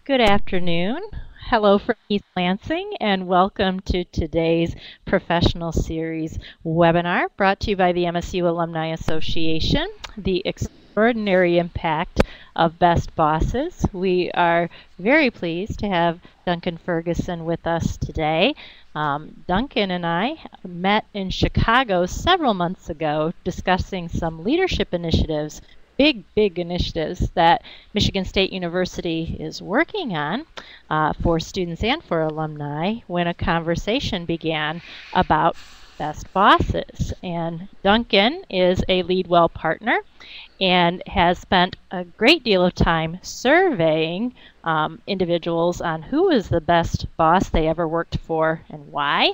Good afternoon. Hello from East Lansing, and welcome to today's Professional Series webinar brought to you by the MSU Alumni Association, The Extraordinary Impact of Best Bosses. We are very pleased to have Duncan Ferguson with us today. Duncan and I met in Chicago several months ago discussing some leadership initiatives, big initiatives that Michigan State University is working on for students and for alumni when a conversation began about best bosses. And Duncan is a Leadwell partner and has spent a great deal of time surveying individuals on who is the best boss they ever worked for and why.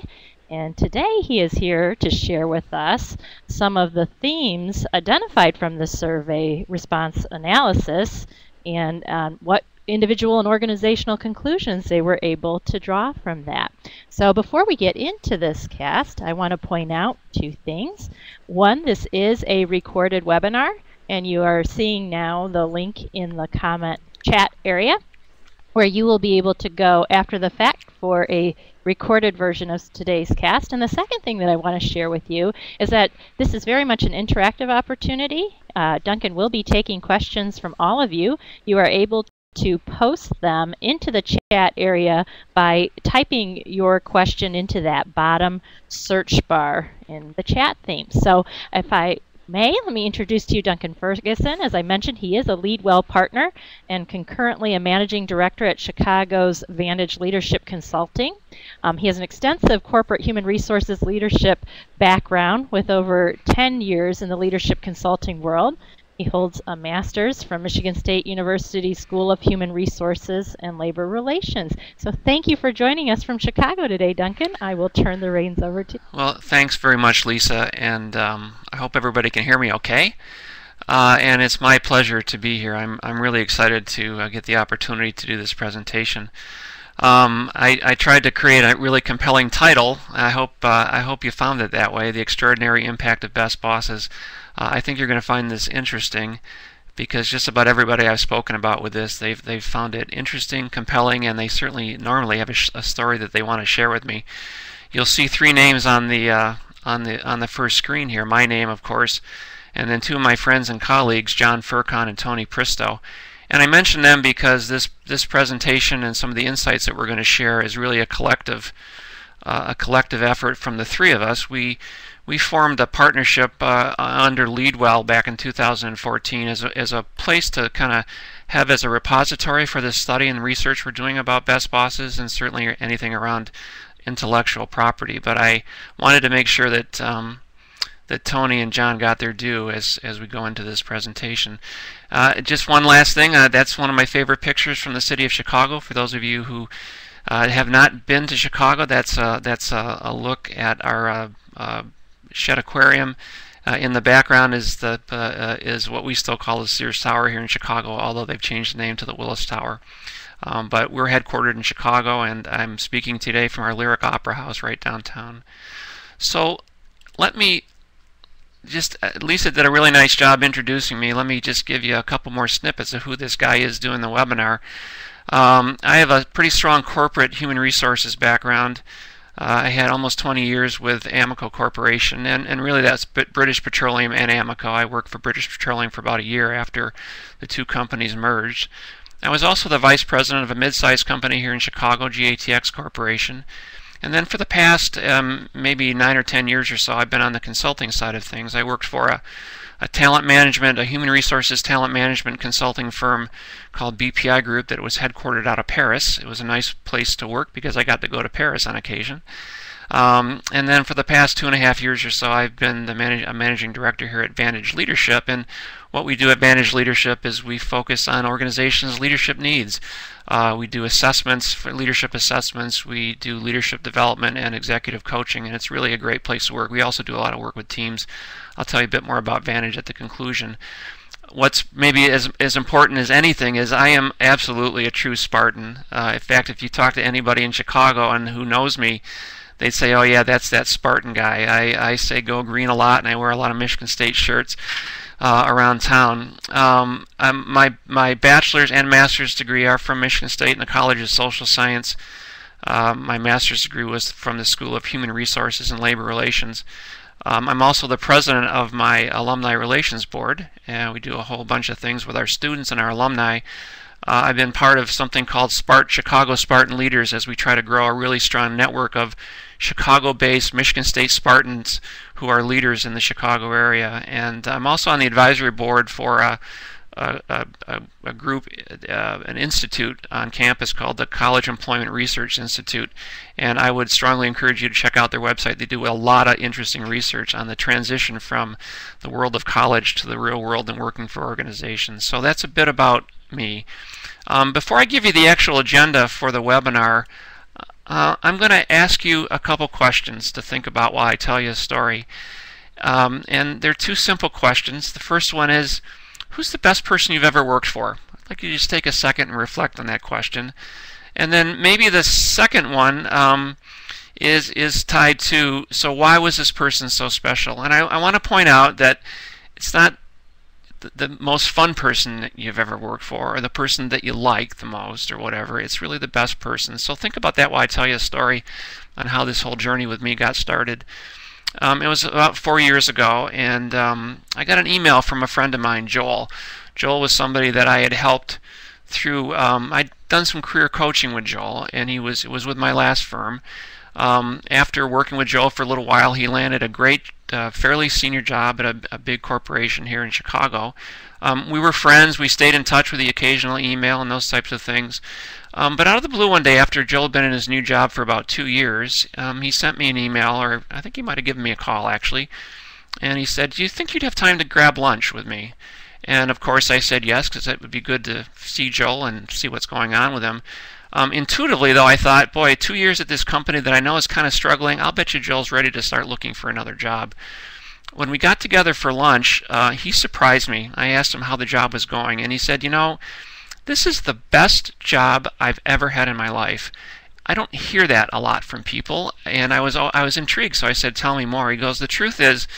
And today he is here to share with us some of the themes identified from the survey response analysis and what individual and organizational conclusions they were able to draw from that. So before we get into this cast, I want to point out two things. One, this is a recorded webinar, and you are seeing now the link in the comment chat area where you will be able to go after the fact for a recorded version of today's cast. And the second thing that I want to share with you is that this is very much an interactive opportunity. Duncan will be taking questions from all of you. You are able to post them into the chat area by typing your question into that bottom search bar in the chat theme. So if I may, let me introduce to you Duncan Ferguson. As I mentioned, he is a Leadwell partner and concurrently a managing director at Chicago's Vantage Leadership Consulting. He has an extensive corporate human resources leadership background with over 10 years in the leadership consulting world. He holds a master's from Michigan State University School of Human Resources and Labor Relations. So thank you for joining us from Chicago today, Duncan. I will turn the reins over to you. Well, thanks very much, Lisa, and I hope everybody can hear me okay. And it's my pleasure to be here. I'm really excited to get the opportunity to do this presentation. I tried to create a really compelling title. I hope you found it that way, The Extraordinary Impact of Best Bosses. I think you're going to find this interesting because just about everybody I've spoken about with this, they've found it interesting, compelling, and they certainly normally have a story that they want to share with me. You'll see three names on the first screen here. My name, of course, and then two of my friends and colleagues, John Furcon and Tony Pristo. And I mention them because this presentation and some of the insights that we're going to share is really a collective effort from the three of us. We formed a partnership under Leadwell back in 2014 as a place to kind of have as a repository for this study and research we're doing about best bosses and certainly anything around intellectual property. But I wanted to make sure that that Tony and John got their due as we go into this presentation. Just one last thing, that's one of my favorite pictures from the city of Chicago. For those of you who have not been to Chicago, that's a look at our Shed Aquarium. In the background is what we still call the Sears Tower here in Chicago, although they've changed the name to the Willis Tower. But we're headquartered in Chicago, and I'm speaking today from our Lyric Opera House right downtown. So let me Lisa did a really nice job introducing me. Let me just give you a couple more snippets of who this guy is doing the webinar. I have a pretty strong corporate human resources background. I had almost 20 years with Amoco Corporation, and really that's British Petroleum and Amoco. I worked for British Petroleum for about a year after the two companies merged. I was also the vice president of a mid-sized company here in Chicago, GATX Corporation. And then for the past maybe 9 or 10 years or so, I've been on the consulting side of things. I worked for a human resources talent management consulting firm called BPI Group that was headquartered out of Paris. It was a nice place to work because I got to go to Paris on occasion. And then for the past 2.5 years or so, I've been a managing director here at Vantage Leadership. And what we do at Vantage Leadership is we focus on organizations' leadership needs. We do assessments, for leadership assessments. We do leadership development and executive coaching, and it's really a great place to work. We also do a lot of work with teams. I'll tell you a bit more about Vantage at the conclusion. What's maybe as important as anything is I am absolutely a true Spartan. In fact, if you talk to anybody in Chicago and who knows me, they'd say, oh yeah, that's that Spartan guy. I say go green a lot, and I wear a lot of Michigan State shirts. around town. My bachelor's and master's degree are from Michigan State and the College of Social Science. My master's degree was from the School of Human Resources and Labor Relations. I'm also the president of my Alumni Relations Board, and we do a whole bunch of things with our students and our alumni. I've been part of something called Chicago Spartan Leaders, as we try to grow a really strong network of Chicago-based Michigan State Spartans who are leaders in the Chicago area. And I'm also on the advisory board for a group, an institute on campus called the College Employment Research Institute, and I would strongly encourage you to check out their website. They do a lot of interesting research on the transition from the world of college to the real world and working for organizations. So that's a bit about me. Before I give you the actual agenda for the webinar, I'm going to ask you a couple questions to think about while I tell you a story. And they're two simple questions. The first one is, who's the best person you've ever worked for? I'd like you to just take a second and reflect on that question. And then maybe the second one is tied to, so why was this person so special? And I want to point out that it's not the most fun person that you've ever worked for, or the person that you like the most, or whatever. It's really the best person. So think about that while I tell you a story on how this whole journey with me got started. It was about 4 years ago, and I got an email from a friend of mine, Joel. Joel was somebody that I had helped through. I'd done some career coaching with Joel, and it was with my last firm. After working with Joel for a little while, he landed a great, fairly senior job at a big corporation here in Chicago. We were friends. We stayed in touch with the occasional email and those types of things. But out of the blue one day, after Joel had been in his new job for about 2 years, he sent me an email, or I think he might have given me a call actually, and he said, "Do you think you'd have time to grab lunch with me?" And of course I said yes, because it would be good to see Joel and see what's going on with him. Intuitively though, I thought, boy, 2 years at this company that I know is kind of struggling, I'll bet you Joel's ready to start looking for another job. When we got together for lunch, he surprised me. I asked him how the job was going, and he said, "You know, this is the best job I've ever had in my life." I don't hear that a lot from people, and I was intrigued, so I said, "Tell me more." He goes, "The truth is,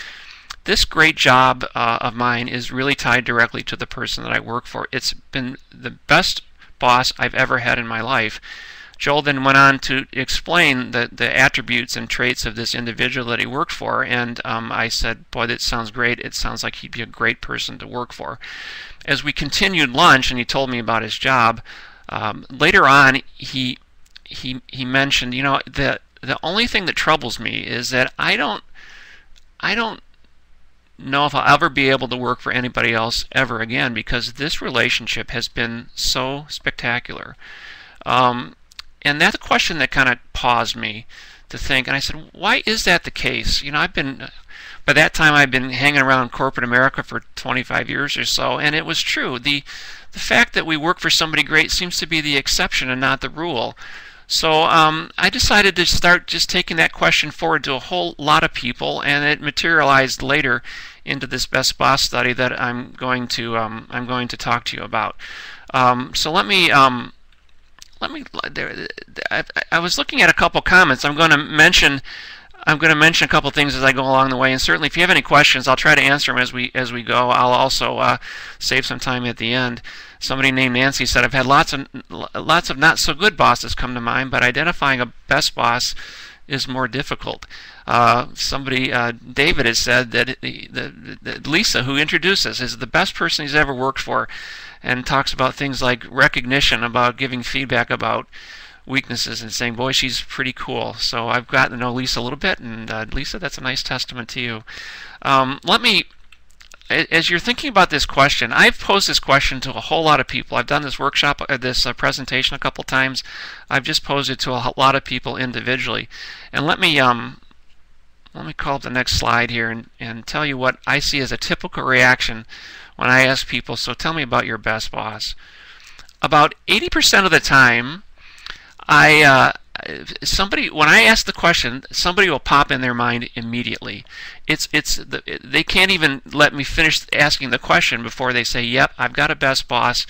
this great job of mine is really tied directly to the person that I work for. It's been the best boss I've ever had in my life." Joel then went on to explain the attributes and traits of this individual that he worked for, and I said, "Boy, that sounds great. It sounds like he'd be a great person to work for." As we continued lunch and he told me about his job, later on he mentioned, "You know, the only thing that troubles me is that I don't know if I'll ever be able to work for anybody else ever again, because this relationship has been so spectacular." And that's a question that kind of paused me to think, and I said, why is that the case? You know, by that time I'd been hanging around corporate America for 25 years or so, and it was true. The fact that we work for somebody great seems to be the exception and not the rule. So I decided to start just taking that question forward to a whole lot of people, and it materialized later into this Best Boss study that I'm going to talk to you about. So I was looking at a couple comments. I'm going to mention a couple things as I go along the way, and certainly if you have any questions, I'll try to answer them as we go. I'll also save some time at the end. Somebody named Nancy said, "I've had lots of not so good bosses come to mind, but identifying a best boss is more difficult." David has said that Lisa, who introduced us, is the best person he's ever worked for, and talks about things like recognition, about giving feedback about weaknesses, and saying, boy, she's pretty cool. So I've gotten to know Lisa a little bit, and Lisa, that's a nice testament to you. As you're thinking about this question, I've posed this question to a whole lot of people. I've done this workshop, this presentation a couple times. I've just posed it to a lot of people individually. And let me call up the next slide here and tell you what I see as a typical reaction when I ask people, so tell me about your best boss. About 80% of the time, when I ask the question, somebody will pop in their mind immediately. They can't even let me finish asking the question before they say, "Yep, I've got a best boss,"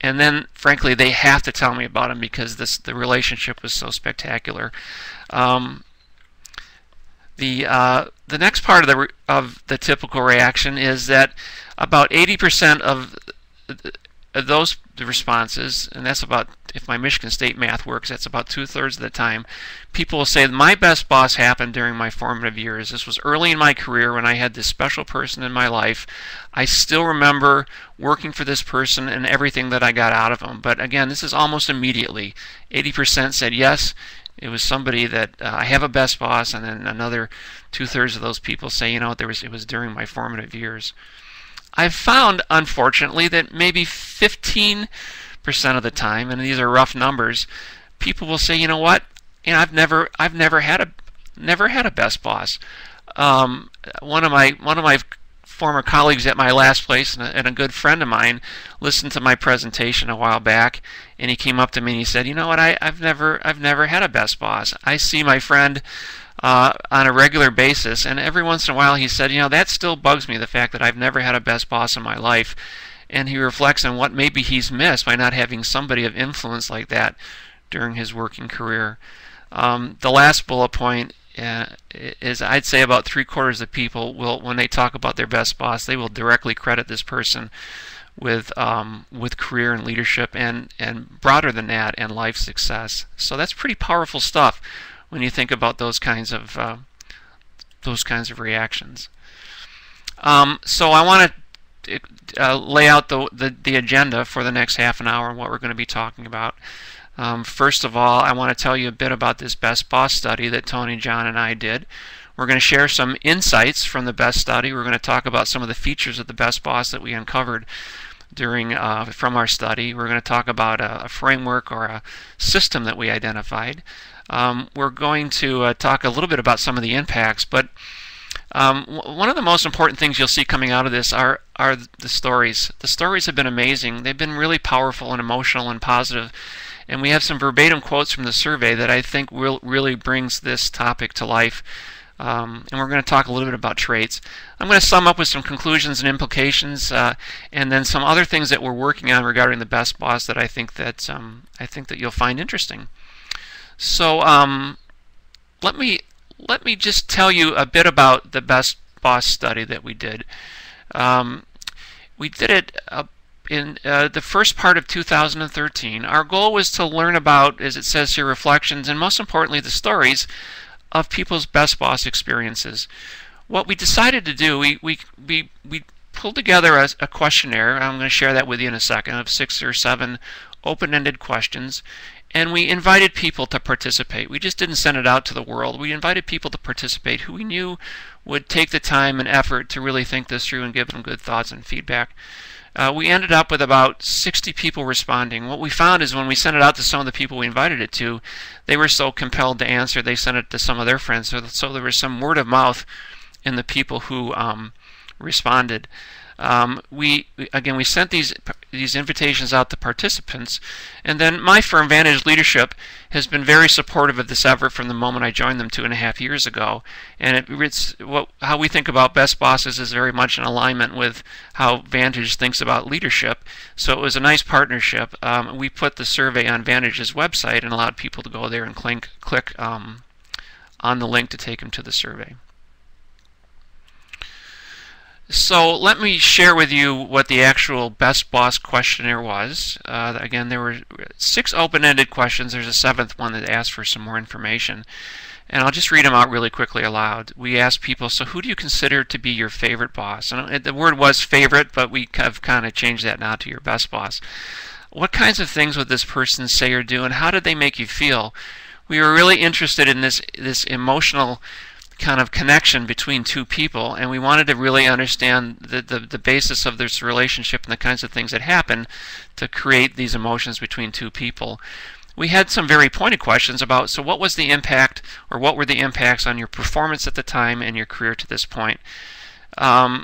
and then, frankly, they have to tell me about him because the relationship was so spectacular. The next part of the typical reaction is that about 80% of those responses, and that's about, if my Michigan State math works, that's about 2/3 of the time, people will say, my best boss happened during my formative years. This was early in my career when I had this special person in my life. I still remember working for this person and everything that I got out of them. But again, this is almost immediately. 80% said yes, it was somebody that I have a best boss, and then another 2/3 of those people say, it was during my formative years. I've found, unfortunately, that maybe 15% of the time, and these are rough numbers, people will say, I've never had a best boss. One of my former colleagues at my last place and a good friend of mine listened to my presentation a while back, and he came up to me and he said, I've never had a best boss. I see my friend on a regular basis, and every once in a while he said, that still bugs me, the fact that I've never had a best boss in my life. And he reflects on what maybe he's missed by not having somebody of influence like that during his working career. The last bullet point is, I'd say about 3/4 of people will, when they talk about their best boss, they will directly credit this person with career and leadership and broader than that, and life success. So that's pretty powerful stuff when you think about those kinds of reactions. So I want to lay out the agenda for the next half an hour and what we're going to be talking about. First of all, I want to tell you a bit about this Best Boss study that Tony, John, and I did. We're going to share some insights from the BEST study. We're going to talk about some of the features of the Best Boss that we uncovered from our study. We're going to talk about a framework or a system that we identified. We're going to talk a little bit about some of the impacts, but one of the most important things you'll see coming out of this are the stories. The stories have been amazing. They've been really powerful and emotional and positive, and we have some verbatim quotes from the survey that I think really brings this topic to life. And we're going to talk a little bit about traits. I'm going to sum up with some conclusions and implications, and then some other things that we're working on regarding the Best Boss that I think that you'll find interesting. So let me just tell you a bit about the Best Boss study that we did. We did it in the first part of 2013. Our goal was to learn about, as it says here, reflections, and most importantly, the stories of people's Best Boss experiences. What we decided to do, we pulled together a questionnaire. I'm going to share that with you in a second, of 6 or 7 open-ended questions, and we invited people to participate. We just didn't send it out to the world. We invited people to participate who we knew would take the time and effort to really think this through and give them good thoughts and feedback. We ended up with about 60 people responding. What we found is when we sent it out to some of the people we invited it to, they were so compelled to answer, they sent it to some of their friends. So there was some word of mouth in the people who responded. We sent these invitations out to participants, and then my firm, Vantage Leadership, has been very supportive of this effort from the moment I joined them 2.5 years ago. And how we think about Best Bosses is very much in alignment with how Vantage thinks about leadership. So it was a nice partnership. We put the survey on Vantage's website and allowed people to go there and click on the link to take them to the survey. So let me share with you what the actual Best Boss questionnaire was. Again, there were 6 open-ended questions. There's a 7th one that asked for some more information. And I'll just read them out really quickly aloud. We asked people, so who do you consider to be your favorite boss? And the word was favorite, but we have kind of changed that now to your best boss. What kinds of things would this person say or do, and how did they make you feel? We were really interested in this emotional kind of connection between two people, and we wanted to really understand the basis of this relationship and the kinds of things that happen to create these emotions between two people. We had some very pointed questions about, so what was the impact, or what were the impacts on your performance at the time and your career to this point? As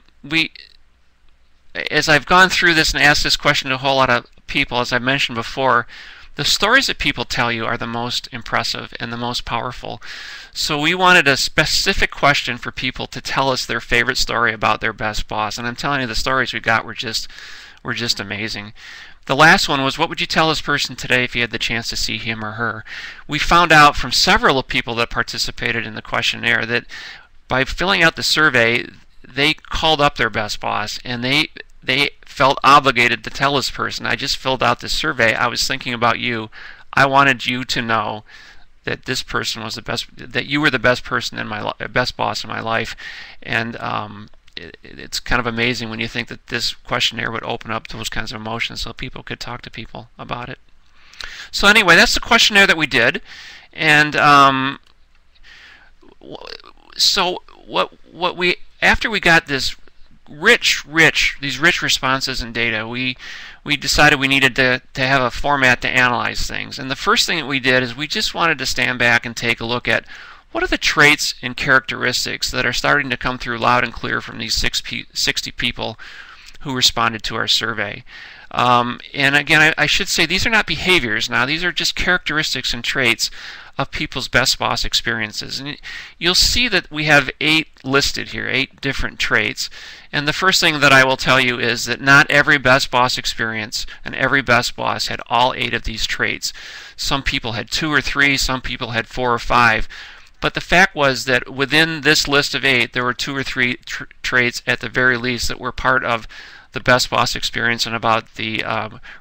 I've gone through this and asked this question to a whole lot of people, as I mentioned before, the stories that people tell you are the most impressive and the most powerful. So we wanted a specific question for people to tell us their favorite story about their best boss. And I'm telling you, the stories we got were were just amazing. The last one was, what would you tell this person today if you had the chance to see him or her? We found out from several people that participated in the questionnaire that by filling out the survey, they called up their best boss, and they felt obligated to tell this person, I just filled out this survey, I was thinking about you, I wanted you to know that this person was the best, that you were the best person in my best boss in my life. And it's kind of amazing when you think that this questionnaire would open up those kinds of emotions so people could talk to people about it. So anyway, that's the questionnaire that we did. And so what we, after we got this these rich responses and data, we decided we needed to have a format to analyze things. And the first thing that we did is we just wanted to stand back and take a look at what are the traits and characteristics that are starting to come through loud and clear from these 60 people who responded to our survey. And again, I should say these are not behaviors now, these are just characteristics and traits of people's best boss experiences. And you'll see that we have 8 listed here, 8 different traits. And the first thing that I will tell you is that not every best boss experience and every best boss had all 8 of these traits. Some people had 2 or 3, some people had 4 or 5. But the fact was that within this list of 8, there were 2 or 3 traits at the very least that were part of the best boss experience and about the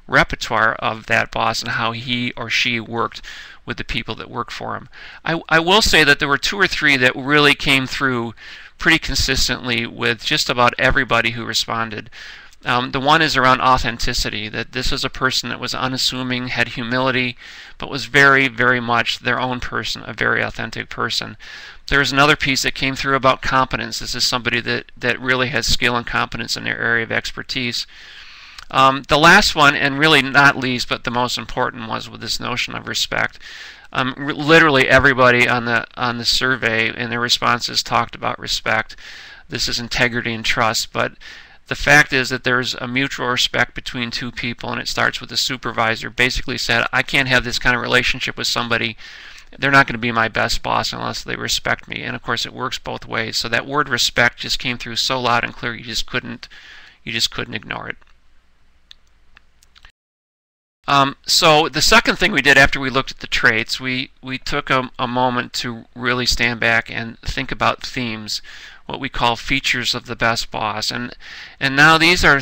repertoire of that boss and how he or she worked with the people that worked for him. I will say that there were 2 or 3 that really came through pretty consistently with just about everybody who responded. The one is around authenticity, that this is a person that was unassuming, had humility, but was very, very much their own person, a very authentic person. There's another piece that came through about competence. This is somebody that really has skill and competence in their area of expertise. The last one, and really not least, but the most important, was with this notion of respect. Literally everybody on the survey in their responses talked about respect. This is integrity and trust, but the fact is that there's a mutual respect between 2 people, and it starts with the supervisor basically said, I can't have this kind of relationship with somebody, they're not going to be my best boss unless they respect me. And of course it works both ways. So that word respect just came through so loud and clear you just couldn't ignore it. So the second thing we did after we looked at the traits, we took a moment to really stand back and think about themes, what we call features of the best boss. And now these are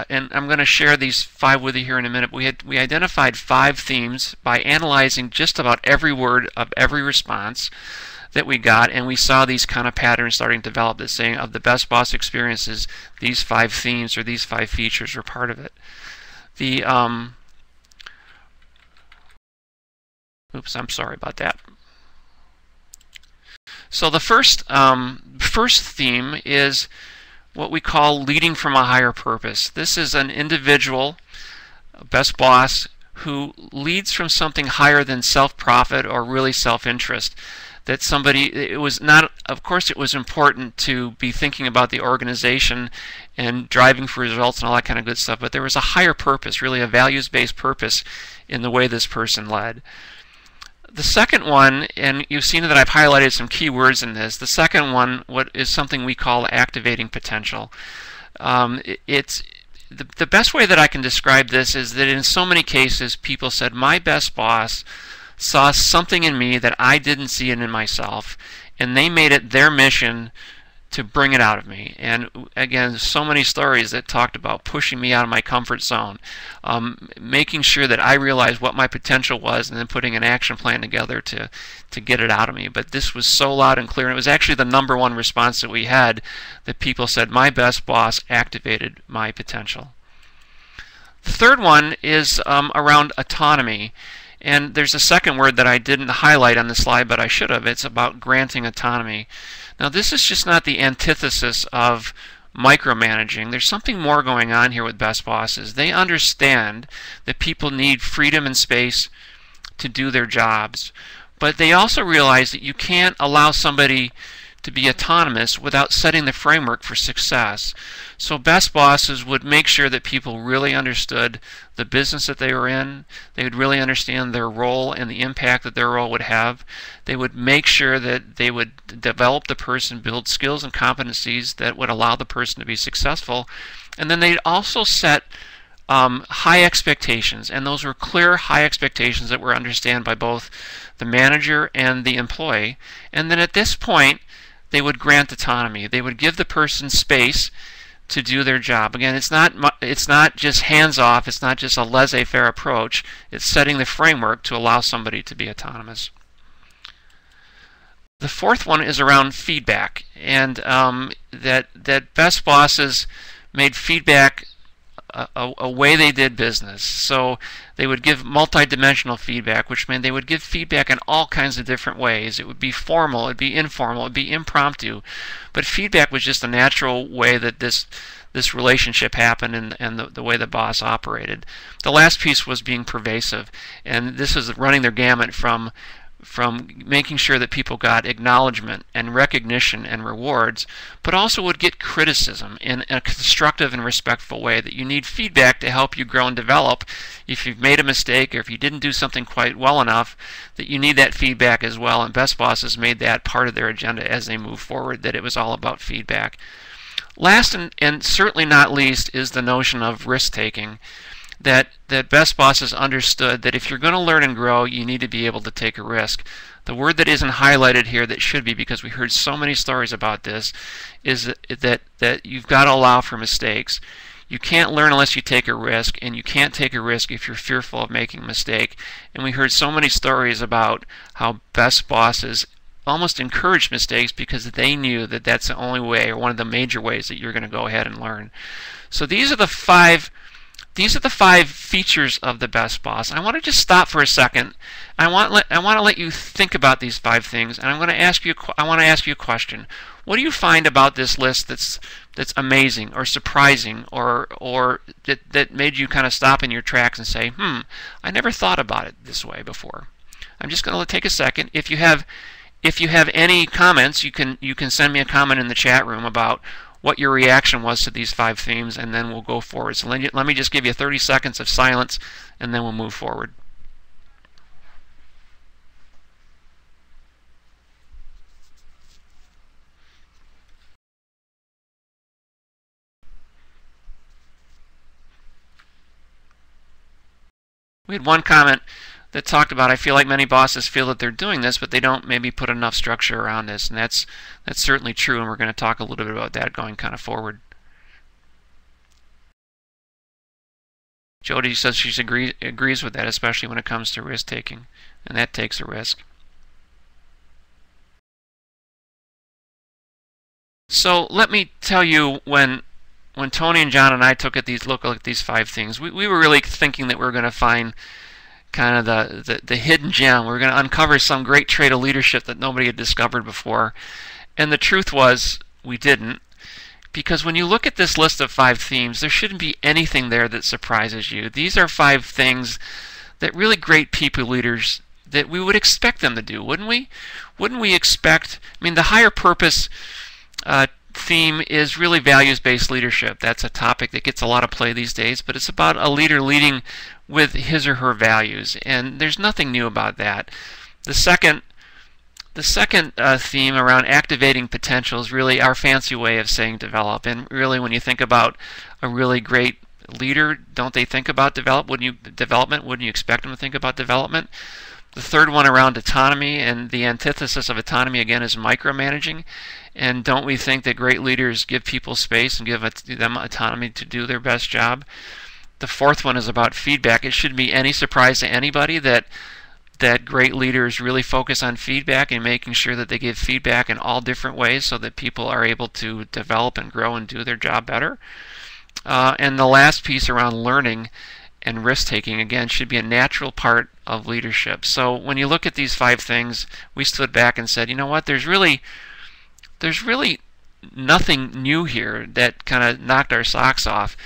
and I'm going to share these 5 with you here in a minute. We identified 5 themes by analyzing just about every word of every response that we got, and we saw these kind of patterns starting to develop, that saying of the best boss experiences, these 5 themes or these 5 features were part of it. The oops, I'm sorry about that. So the first theme is what we call leading from a higher purpose. This is an individual, best boss, who leads from something higher than self-profit or really self-interest. That somebody, it was not, of course it was important to be thinking about the organization and driving for results and all that kind of good stuff, but there was a higher purpose, really a values-based purpose in the way this person led. The second one, and you've seen that I've highlighted some key words in this, the second one what is something we call activating potential. It's the best way that I can describe this is that in so many cases people said, my best boss saw something in me that I didn't see it in myself, and they made it their mission to bring it out of me. And again, so many stories that talked about pushing me out of my comfort zone, making sure that I realized what my potential was, and then putting an action plan together to get it out of me. But this was so loud and clear, and it was actually the #1 response that we had, that people said, my best boss activated my potential. The third one is around autonomy. And there's a second word that I didn't highlight on the slide, but I should have. It's about granting autonomy. Now this is just not the antithesis of micromanaging. There's something more going on here with best bosses. They understand that people need freedom and space to do their jobs, but they also realize that you can't allow somebody to be autonomous without setting the framework for success. So best bosses would make sure that people really understood the business that they were in. They would really understand their role and the impact that their role would have. They would make sure that they would develop the person, build skills and competencies that would allow the person to be successful. And then they'd also set high expectations, and those were clear high expectations that were understood by both the manager and the employee. And then at this point, they would grant autonomy. They would give the person space to do their job. Again, it's not just hands off. It's not just a laissez-faire approach. It's setting the framework to allow somebody to be autonomous. The fourth one is around feedback, and that best bosses made feedback a way they did business. So they would give multidimensional feedback, which meant they would give feedback in all kinds of different ways. It would be formal, it would be informal, it would be impromptu. But feedback was just a natural way that this relationship happened and the way the boss operated. The last piece was being pervasive, and this is running their gamut from making sure that people got acknowledgement and recognition and rewards, but also would get criticism in a constructive and respectful way, that you need feedback to help you grow and develop. If you've made a mistake or if you didn't do something quite well enough, that you need that feedback as well. And best bosses made that part of their agenda as they move forward, that it was all about feedback. Last and certainly not least is the notion of risk-taking. That best bosses understood that if you're going to learn and grow, you need to be able to take a risk. The word that isn't highlighted here that should be, because we heard so many stories about this, is that you've got to allow for mistakes. You can't learn unless you take a risk, and you can't take a risk if you're fearful of making a mistake. And we heard so many stories about how best bosses almost encouraged mistakes because they knew that that's the only way, or one of the major ways, that you're going to go ahead and learn. So these are the five features of the best boss. I want to just stop for a second. I want to let you think about these 5 things, and I want to ask you a question. What do you find about this list that's amazing or surprising, or that made you kind of stop in your tracks and say, I never thought about it this way before? I'm just going to take a second. If you have any comments, you can send me a comment in the chat room about what your reaction was to these 5 themes, and then we'll go forward. So let me just give you 30 seconds of silence, and then we'll move forward. We had one comment that talked about, I feel like many bosses feel that they're doing this, but they don't maybe put enough structure around this, and that's certainly true, and we're going to talk a little bit about that going kind of forward. Jody says she agrees with that, especially when it comes to risk-taking, and that takes a risk. So let me tell you, when Tony and John and I took a look at these 5 things, we were really thinking that we were going to find kind of the hidden gem. We were going to uncover some great trait of leadership that nobody had discovered before. And the truth was, we didn't. Because when you look at this list of 5 themes, there shouldn't be anything there that surprises you. These are 5 things that really great people leaders, that we would expect them to do, wouldn't we? Wouldn't we expect, the higher purpose theme is really values-based leadership. That's a topic that gets a lot of play these days, but it's about a leader leading with his or her values, and there's nothing new about that. The second theme around activating potential is really our fancy way of saying develop. And really, when you think about a really great leader, don't they think about development? Wouldn't you expect them to think about development? The third one around autonomy, and the antithesis of autonomy again is micromanaging. And don't we think that great leaders give people space and give them autonomy to do their best job? The fourth one is about feedback. It shouldn't be any surprise to anybody that great leaders really focus on feedback and making sure that they give feedback in all different ways so that people are able to develop and grow and do their job better. And the last piece around learning and risk-taking, again, should be a natural part of leadership. So when you look at these 5 things, we stood back and said, you know what, there's really nothing new here that kind of knocked our socks off.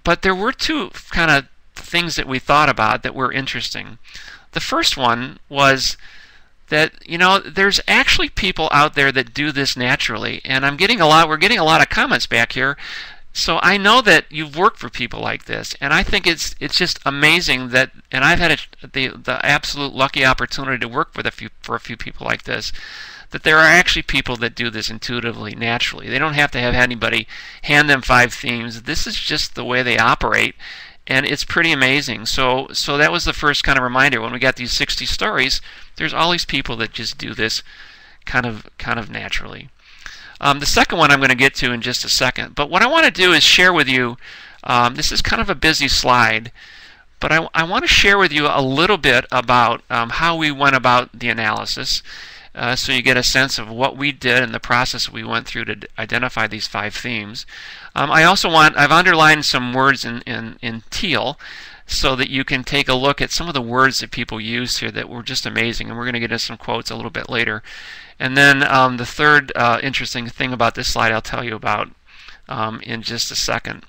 But there were 2 kind of things that we thought about that were interesting. The first one was that, you know, there's actually people out there that do this naturally, and we're getting a lot of comments back here. So I know that you've worked for people like this, and I think it's just amazing that, and I've had the absolute lucky opportunity to work with a few people like this, that there are actually people that do this intuitively, naturally. They don't have to have anybody hand them 5 themes. This is just the way they operate, and it's pretty amazing. So that was the first kind of reminder. When we got these 60 stories, there's all these people that just do this kind of naturally. The second one I'm going to get to in just a second, but what I want to do is share with you, this is kind of a busy slide, but I want to share with you a little bit about how we went about the analysis, so you get a sense of what we did and the process we went through to identify these 5 themes. I've underlined some words in teal so that you can take a look at some of the words that people used here that were just amazing, and we're going to get into some quotes a little bit later. And then the third interesting thing about this slide I'll tell you about in just a second.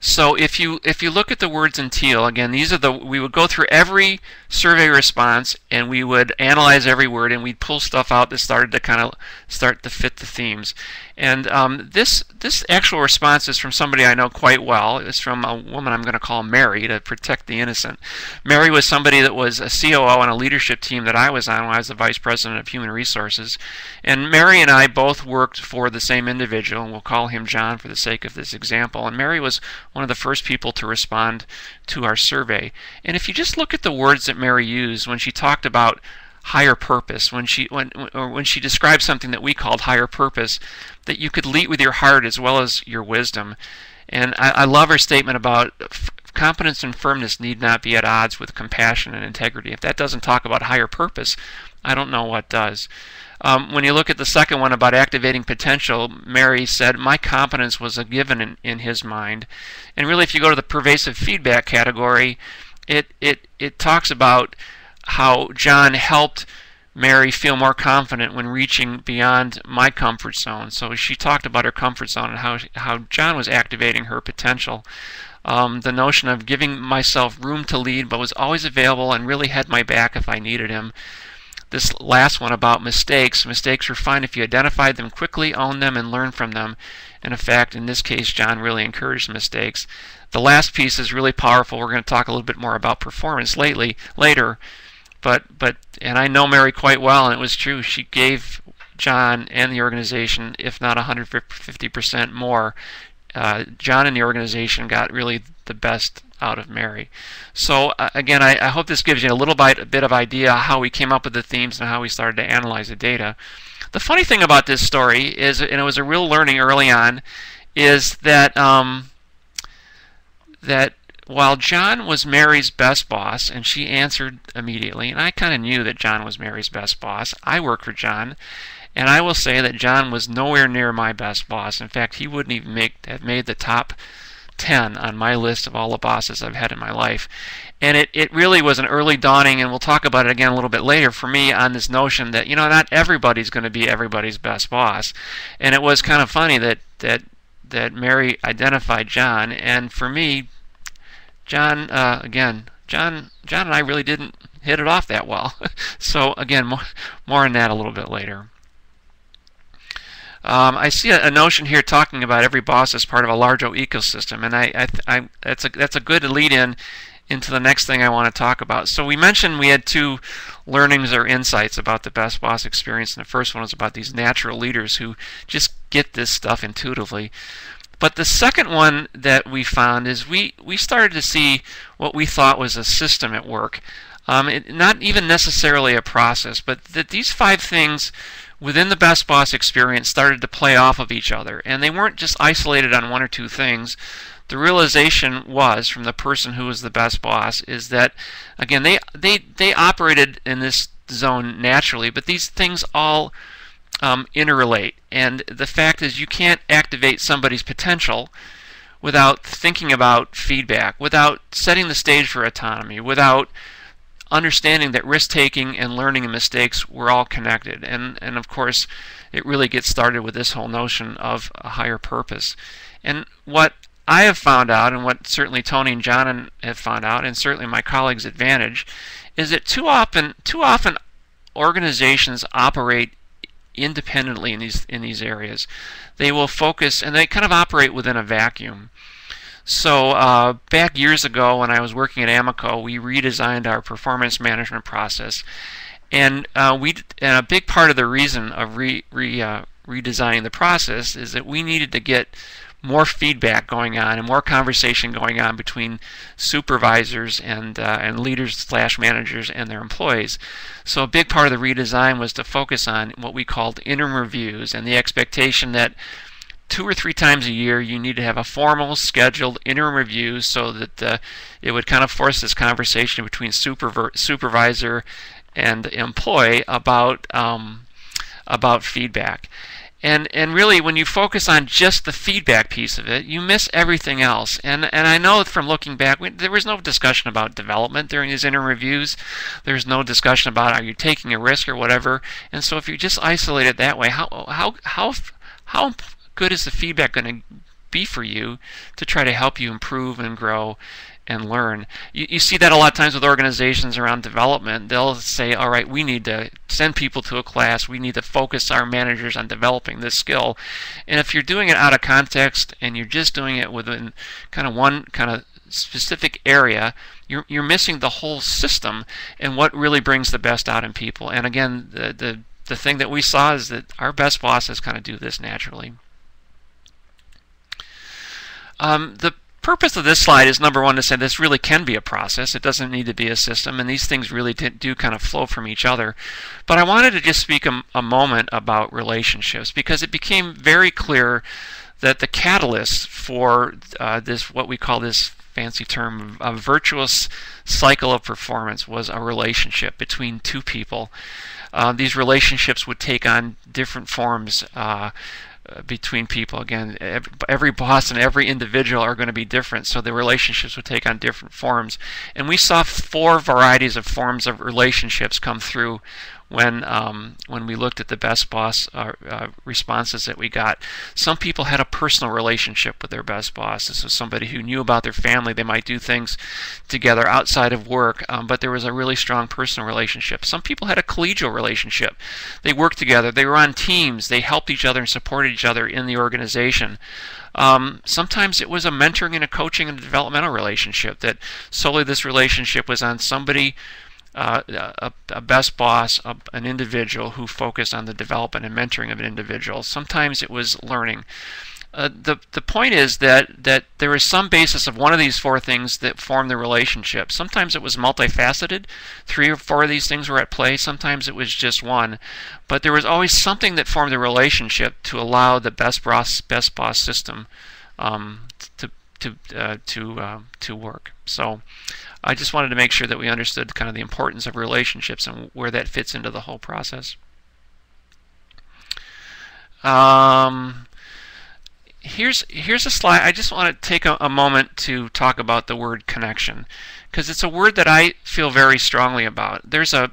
So if you look at the words in teal, again, we would go through every survey response and we would analyze every word, and we'd pull stuff out that started to fit the themes. And this actual response is from somebody I know quite well. It's from a woman I'm going to call Mary, to protect the innocent. Mary was somebody that was a COO on a leadership team that I was on when I was the Vice President of Human Resources. And Mary and I both worked for the same individual, and we'll call him John for the sake of this example. And Mary was one of the first people to respond to our survey. And if you just look at the words that Mary used when she talked about higher purpose, when she described something that we called higher purpose, that you could lead with your heart as well as your wisdom. And I love her statement about competence and firmness need not be at odds with compassion and integrity. If that doesn't talk about higher purpose, I don't know what does. When you look at the second one about activating potential, Mary said, my competence was a given in his mind. And really, if you go to the pervasive feedback category, it talks about how John helped Mary feel more confident when reaching beyond my comfort zone. So she talked about her comfort zone and how John was activating her potential. The notion of giving myself room to lead, but was always available and really had my back if I needed him. This last one about mistakes. Mistakes were fine if you identified them quickly, owned them, and learned from them. And in fact, in this case, John really encouraged mistakes. The last piece is really powerful. We're going to talk a little bit more about performance later. And I know Mary quite well, and it was true. She gave John and the organization, if not 150% more. John and the organization got really the best out of Mary. So again, I hope this gives you a little bit of idea how we came up with the themes and how we started to analyze the data. The funny thing about this story is, and it was a real learning early on, is that that while John was Mary's best boss, and she answered immediately, and I kind of knew that John was Mary's best boss. I worked for John, and I will say that John was nowhere near my best boss. In fact, he wouldn't even have made the top 10 on my list of all the bosses I've had in my life. And it really was an early dawning, and we'll talk about it again a little bit later, for me, on this notion that, you know, not everybody's going to be everybody's best boss. And it was kind of funny that Mary identified John, and for me, John and I really didn't hit it off that well. So again, more on that a little bit later. I see a notion here talking about every boss as part of a larger ecosystem, and that's a good lead-in into the next thing I want to talk about. So we mentioned we had 2 learnings or insights about the best boss experience, and the first one was about these natural leaders who just get this stuff intuitively. But the second one that we found is we started to see what we thought was a system at work. Not even necessarily a process, but that these 5 things within the best boss experience started to play off of each other. And they weren't just isolated on 1 or 2 things. The realization was, from the person who was the best boss, is that, again, they operated in this zone naturally, but these things all interrelate. And the fact is, you can't activate somebody's potential without thinking about feedback, without setting the stage for autonomy, without understanding that risk-taking and learning and mistakes were all connected. And of course, it really gets started with this whole notion of a higher purpose. And what I have found out, and what certainly Tony and John have found out, and certainly my colleagues' advantage, is that too often organizations operate independently in these areas. They will focus, and they kind of operate within a vacuum. So back years ago when I was working at Amoco, we redesigned our performance management process, and a big part of the reason of redesigning the process is that we needed to get more feedback going on and more conversation going on between supervisors and leaders/managers and their employees. So a big part of the redesign was to focus on what we called interim reviews, and the expectation that 2 or 3 times a year you need to have a formal scheduled interim review, so that it would kind of force this conversation between supervisor and employee about feedback. And really, when you focus on just the feedback piece of it, you miss everything else. And I know from looking back, there was no discussion about development during these interim reviews. There's no discussion about are you taking a risk or whatever. And so if you just isolate it that way, how good is the feedback going to be for you to try to help you improve and grow and learn? You see that a lot of times with organizations around development. They'll say, all right, we need to send people to a class, we need to focus our managers on developing this skill. And if you're doing it out of context and you're just doing it within kind of one kind of specific area, you're missing the whole system and what really brings the best out in people. And again, the thing that we saw is that our best bosses kind of do this naturally. The purpose of this slide is, number one, to say this really can be a process. It doesn't need to be a system, and these things really do kind of flow from each other. But I wanted to just speak a moment about relationships, because it became very clear that the catalyst for this, what we call this fancy term, a virtuous cycle of performance, was a relationship between two people. These relationships would take on different forms between people. Again, every boss and every individual are going to be different, so the relationships would take on different forms. And we saw 4 varieties of forms of relationships come through when we looked at the best boss responses that we got. Some people had a personal relationship with their best boss. This was somebody who knew about their family. They might do things together outside of work, but there was a really strong personal relationship. Some people had a collegial relationship. They worked together. They were on teams. They helped each other and supported each other in the organization. Sometimes it was a mentoring and a coaching and a developmental relationship, that solely this relationship was on somebody, a best boss, an individual who focused on the development and mentoring of an individual. Sometimes it was learning. The point is that there is some basis of one of these 4 things that form the relationship. Sometimes it was multifaceted. 3 or 4 of these things were at play. Sometimes it was just one. But there was always something that formed the relationship to allow the best boss system to work. So I just wanted to make sure that we understood kind of the importance of relationships and where that fits into the whole process. Here's a slide. I just want to take a moment to talk about the word connection, because it's a word that I feel very strongly about. The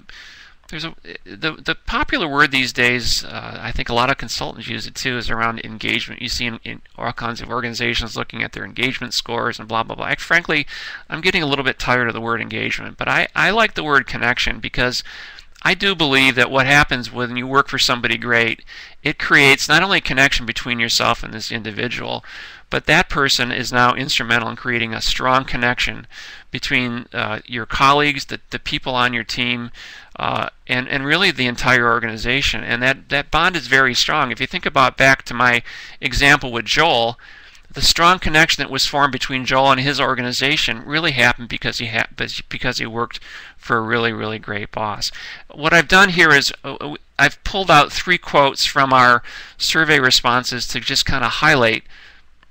popular word these days, I think a lot of consultants use it too, is around engagement. You see in all kinds of organizations looking at their engagement scores and blah, blah, blah. Frankly, I'm getting a little bit tired of the word engagement, but I like the word connection, because I do believe that what happens when you work for somebody great, it creates not only a connection between yourself and this individual, but that person is now instrumental in creating a strong connection between your colleagues, the people on your team, and really the entire organization. And that bond is very strong. If you think about back to my example with Joel, the strong connection that was formed between Joel and his organization really happened because he worked for a really, really great boss. What I've done here is I've pulled out 3 quotes from our survey responses to just kind of highlight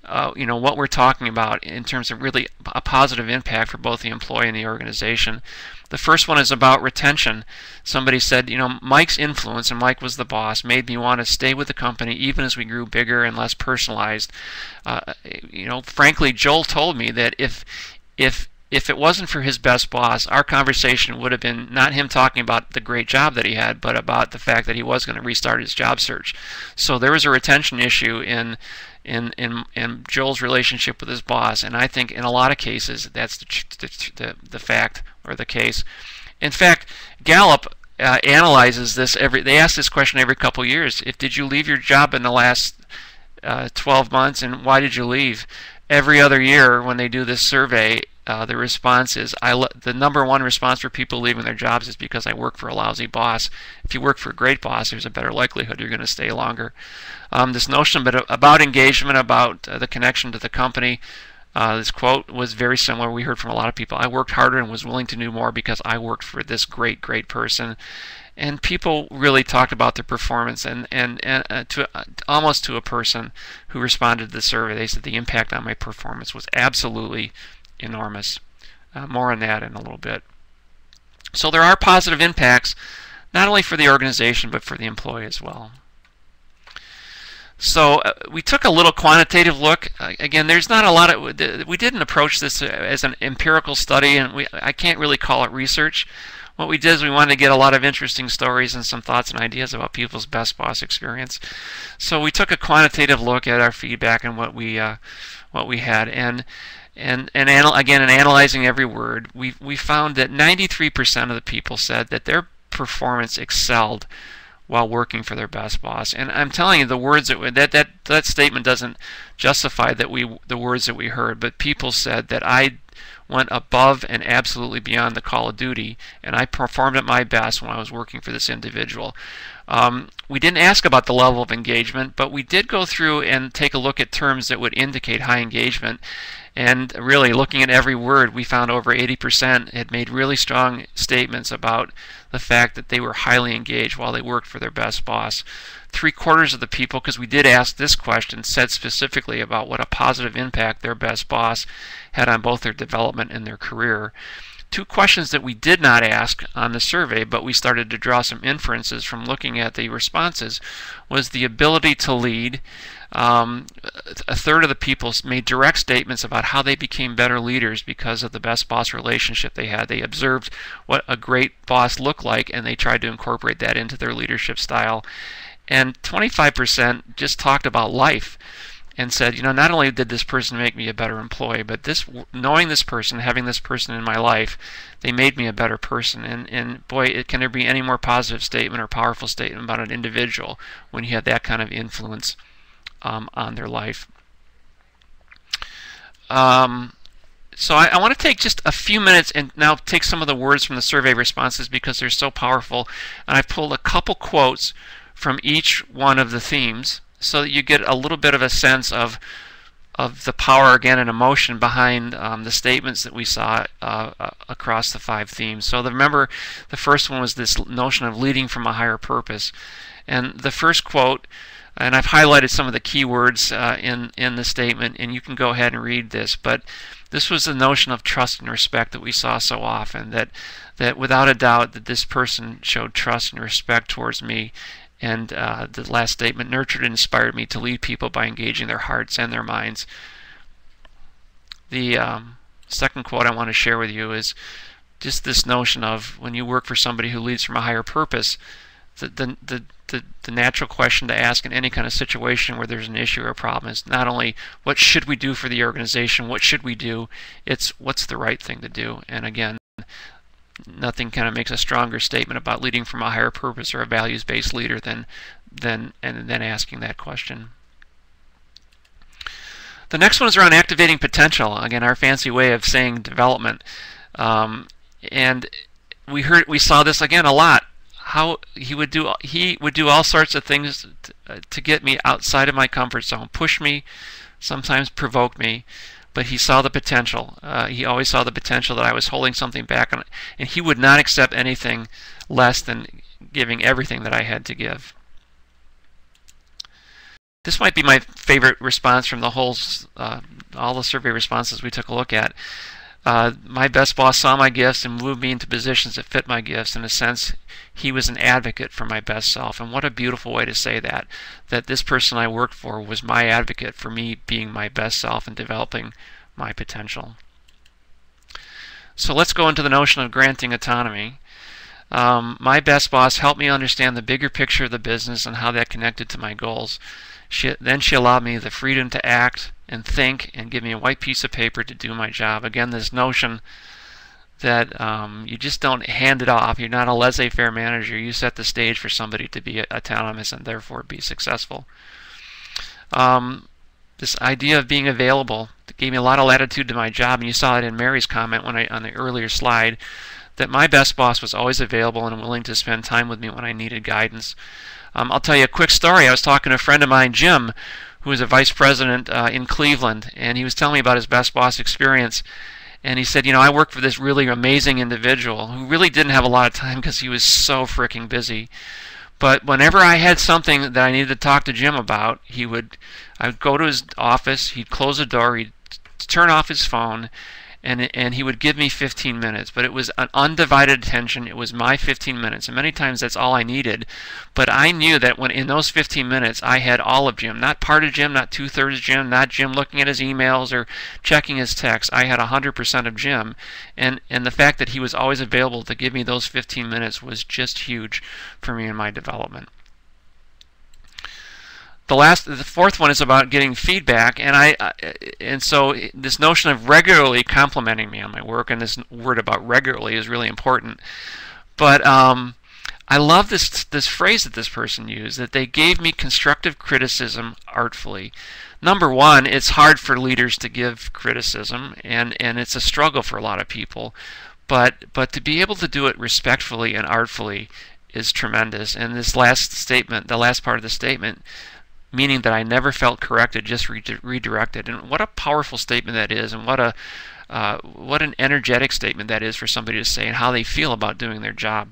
what we're talking about in terms of really a positive impact for both the employee and the organization. The first one is about retention. Somebody said, Mike's influence, and Mike was the boss, made me want to stay with the company even as we grew bigger and less personalized. Frankly, Joel told me that if it wasn't for his best boss, our conversation would have been not him talking about the great job that he had, but about the fact that he was going to restart his job search. So there was a retention issue in Joel's relationship with his boss, and I think in a lot of cases that's the fact or the case. In fact, Gallup analyzes this they ask this question every couple years. Did you leave your job in the last 12 months, and why did you leave? Every other year when they do this survey, the response is, the number one response for people leaving their jobs is because I work for a lousy boss. If you work for a great boss, there's a better likelihood you're going to stay longer. This notion about engagement, about the connection to the company, this quote was very similar. We heard from a lot of people. I worked harder and was willing to do more because I worked for this great person. And people really talked about their performance, and to almost to a person who responded to the survey, they said the impact on my performance was absolutely enormous. More on that in a little bit. So there are positive impacts, not only for the organization, but for the employee as well. So we took a little quantitative look. Again, there's not a lot of, we didn't approach this as an empirical study, and I can't really call it research. What we did is we wanted to get a lot of interesting stories and some thoughts and ideas about people's best boss experience. So we took a quantitative look at our feedback and what we had, and again, in analyzing every word, we found that 93% of the people said that their performance excelled while working for their best boss. And I'm telling you, the words that statement doesn't justify the words that we heard, but people said that I went above and absolutely beyond the call of duty, and I performed at my best when I was working for this individual. We didn't ask about the level of engagement, but we did go through and take a look at terms that would indicate high engagement. And really, looking at every word, we found over 80% had made really strong statements about the fact that they were highly engaged while they worked for their best boss. 3/4 of the people, because we did ask this question, said specifically about what a positive impact their best boss had on both their development and their career. 2 questions that we did not ask on the survey, but we started to draw some inferences from looking at the responses, was the ability to lead. 1/3 of the people made direct statements about how they became better leaders because of the best boss relationship they had. They observed what a great boss looked like, and they tried to incorporate that into their leadership style. And 25% just talked about life and said, you know, not only did this person make me a better employee, but knowing this person, having this person in my life, they made me a better person. And boy, can there be any more positive statement or powerful statement about an individual when you have that kind of influence on their life. So I want to take just a few minutes and now take some of the words from the survey responses because they're so powerful. And I've pulled a couple quotes from each one of the themes so that you get a little bit of a sense of the power, again, and emotion behind the statements that we saw across the 5 themes. So remember, the first one was this notion of leading from a higher purpose. And the first quote, and I've highlighted some of the key words in the statement, and you can go ahead and read this, but this was the notion of trust and respect that we saw so often, that without a doubt that this person showed trust and respect towards me. And the last statement, nurtured and inspired me to lead people by engaging their hearts and their minds. The second quote I want to share with you is just this notion of when you work for somebody who leads from a higher purpose, the natural question to ask in any kind of situation where there's an issue or a problem is not only what should we do for the organization, what should we do, it's what's the right thing to do. And again, nothing kind of makes a stronger statement about leading from a higher purpose or a values-based leader than asking that question. The next one is around activating potential. Again, our fancy way of saying development. And we saw this again a lot. How he would do all sorts of things to get me outside of my comfort zone, push me, sometimes provoke me. But he saw the potential. He always saw the potential that I was holding something back on it, and he would not accept anything less than giving everything that I had to give. This might be my favorite response from the whole, all the survey responses we took a look at. My best boss saw my gifts and moved me into positions that fit my gifts. In a sense, he was an advocate for my best self. And what a beautiful way to say that this person I worked for was my advocate for me being my best self and developing my potential. So let's go into the notion of granting autonomy. My best boss helped me understand the bigger picture of the business and how that connected to my goals. Then she allowed me the freedom to act and think and give me a white piece of paper to do my job. Again, this notion that you just don't hand it off. You're not a laissez-faire manager. You set the stage for somebody to be autonomous and therefore be successful. This idea of being available gave me a lot of latitude to my job, and you saw it in Mary's comment on the earlier slide, that my best boss was always available and willing to spend time with me when I needed guidance. I'll tell you a quick story. I was talking to a friend of mine, Jim, who was a vice president in Cleveland, and he was telling me about his best boss experience. And he said, I worked for this really amazing individual who really didn't have a lot of time because he was so freaking busy. But whenever I had something that I needed to talk to Jim about, I would go to his office, he'd close the door, he'd turn off his phone, and he would give me 15 minutes. But it was an undivided attention. It was my 15 minutes. And many times that's all I needed. But I knew that when in those 15 minutes I had all of Jim. Not part of Jim, not two-thirds of Jim, not Jim looking at his emails or checking his texts. I had 100% of Jim. And the fact that he was always available to give me those 15 minutes was just huge for me in my development. The fourth one is about getting feedback, and so this notion of regularly complimenting me on my work, and this word about regularly is really important. But I love this phrase that this person used, that they gave me constructive criticism artfully. Number one, it's hard for leaders to give criticism, and it's a struggle for a lot of people. But to be able to do it respectfully and artfully is tremendous. And this last statement, the last part of the statement, meaning that I never felt corrected, just redirected. And what a powerful statement that is, and what an energetic statement that is for somebody to say and how they feel about doing their job.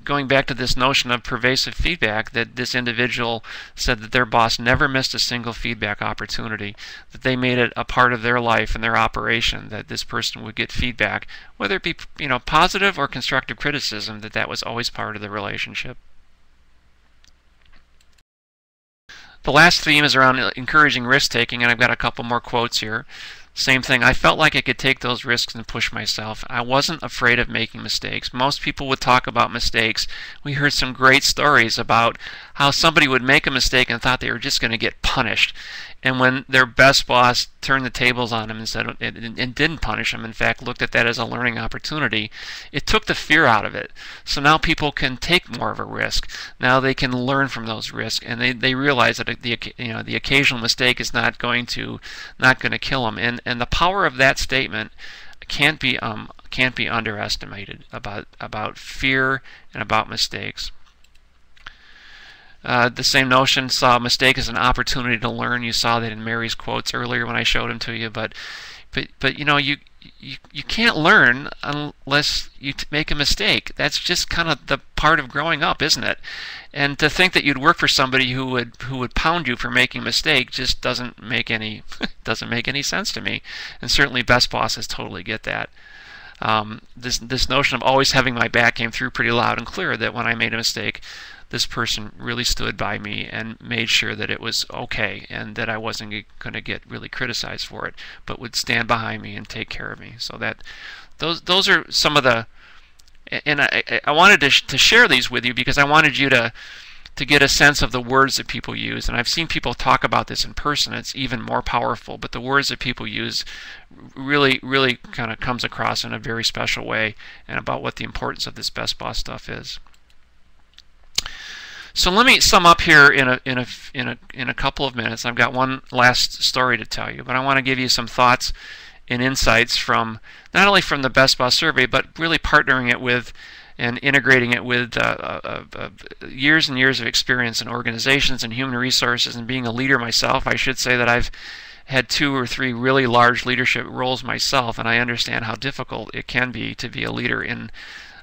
Going back to this notion of pervasive feedback, that this individual said that their boss never missed a single feedback opportunity, that they made it a part of their life and their operation, that this person would get feedback, whether it be positive or constructive criticism, that was always part of the relationship. The last theme is around encouraging risk-taking, and I've got a couple more quotes here. Same thing. I felt like I could take those risks and push myself. I wasn't afraid of making mistakes. Most people would talk about mistakes. We heard some great stories about how somebody would make a mistake and thought they were just going to get punished. And when their best boss turned the tables on them and didn't punish them, in fact, looked at that as a learning opportunity, it took the fear out of it. So now people can take more of a risk. Now they can learn from those risks, and they realize that the occasional mistake is not going to kill them. And the power of that statement can't be underestimated about fear and about mistakes. The same notion saw a mistake as an opportunity to learn. You saw that in Mary's quotes earlier when I showed them to you. But you can't learn unless you make a mistake. That's just kind of the part of growing up, isn't it? And to think that you'd work for somebody who would pound you for making a mistake just doesn't make any sense to me. And certainly best bosses totally get that. This notion of always having my back came through pretty loud and clear, that when I made a mistake, this person really stood by me and made sure that it was okay and that I wasn't going to get really criticized for it, but would stand behind me and take care of me. So that those are some of the, and I wanted to share these with you because I wanted you to get a sense of the words that people use. And I've seen people talk about this in person. It's even more powerful, but the words that people use really kind of comes across in a very special way, and about what the importance of this best boss stuff is. So let me sum up here in a couple of minutes. I've got one last story to tell you, but I want to give you some thoughts and insights from not only from the Best Boss survey, but really partnering it with and integrating it with years and years of experience in organizations and human resources, and being a leader myself. I should say that I've had 2 or 3 really large leadership roles myself, and I understand how difficult it can be to be a leader in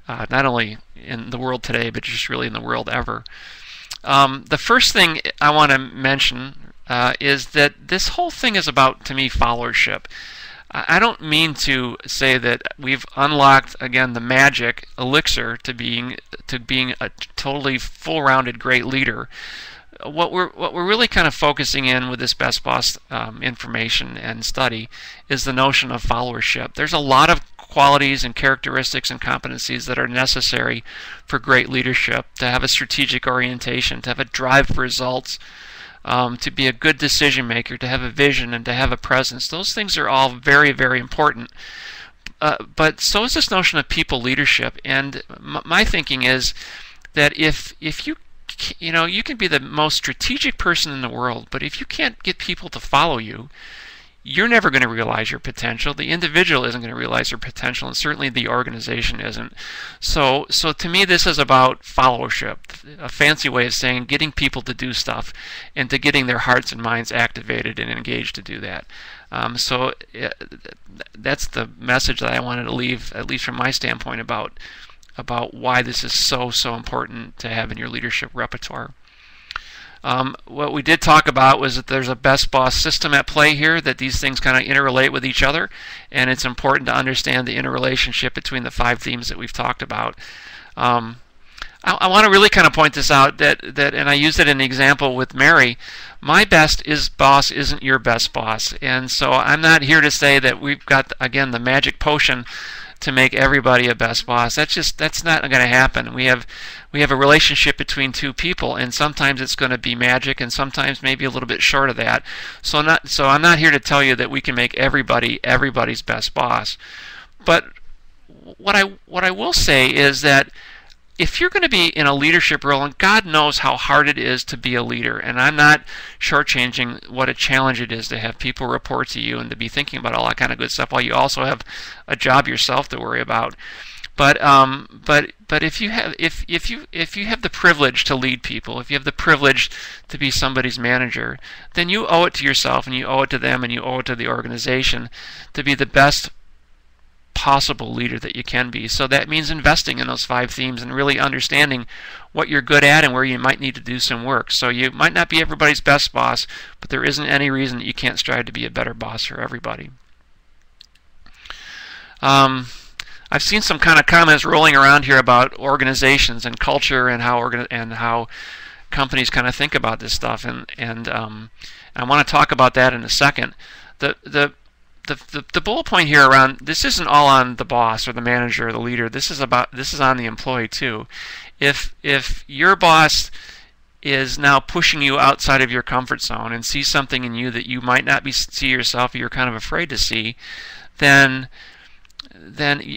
not only in the world today, but just really in the world ever. The first thing I want to mention is that this whole thing is about, to me, followership. I don't mean to say that we've unlocked, again, the magic elixir to being a totally full-rounded great leader. What we're really kind of focusing in with this Best Boss information and study is the notion of followership. There's a lot of qualities and characteristics and competencies that are necessary for great leadership: to have a strategic orientation, to have a drive for results, to be a good decision maker, to have a vision, and to have a presence. Those things are all very, very important. But so is this notion of people leadership. And my thinking is that if you you can be the most strategic person in the world, but if you can't get people to follow you, you're never going to realize your potential. The individual isn't going to realize their potential, and certainly the organization isn't. So to me, this is about followership, a fancy way of saying getting people to do stuff and to getting their hearts and minds activated and engaged to do that. So that's the message that I wanted to leave, at least from my standpoint, about why this is so important to have in your leadership repertoire. What we did talk about was that there's a best boss system at play here, that these things kind of interrelate with each other, and it's important to understand the interrelationship between the 5 themes that we've talked about. I want to really kind of point this out, that and I used it in the example with Mary. My best boss isn't your best boss, and so I'm not here to say that we've got, again, the magic potion to make everybody a best boss. That's not going to happen. We have a relationship between 2 people, and sometimes it's going to be magic, and sometimes maybe a little bit short of that. So I'm not here to tell you that we can make everybody's best boss. But what I will say is that if you're going to be in a leadership role, and God knows how hard it is to be a leader, and I'm not shortchanging what a challenge it is to have people report to you and to be thinking about all that kind of good stuff while you also have a job yourself to worry about. But if you have the privilege to lead people, if you have the privilege to be somebody's manager, then you owe it to yourself, and you owe it to them, and you owe it to the organization to be the best possible leader that you can be. So that means investing in those 5 themes and really understanding what you're good at and where you might need to do some work. So you might not be everybody's best boss, but there isn't any reason that you can't strive to be a better boss for everybody. I've seen some kind of comments rolling around here about organizations and culture and how companies kind of think about this stuff, and I want to talk about that in a second. The bullet point here around this isn't all on the boss or the manager or the leader. This is on the employee too. If your boss is now pushing you outside of your comfort zone and sees something in you that you might not see yourself, or you're kind of afraid to see, then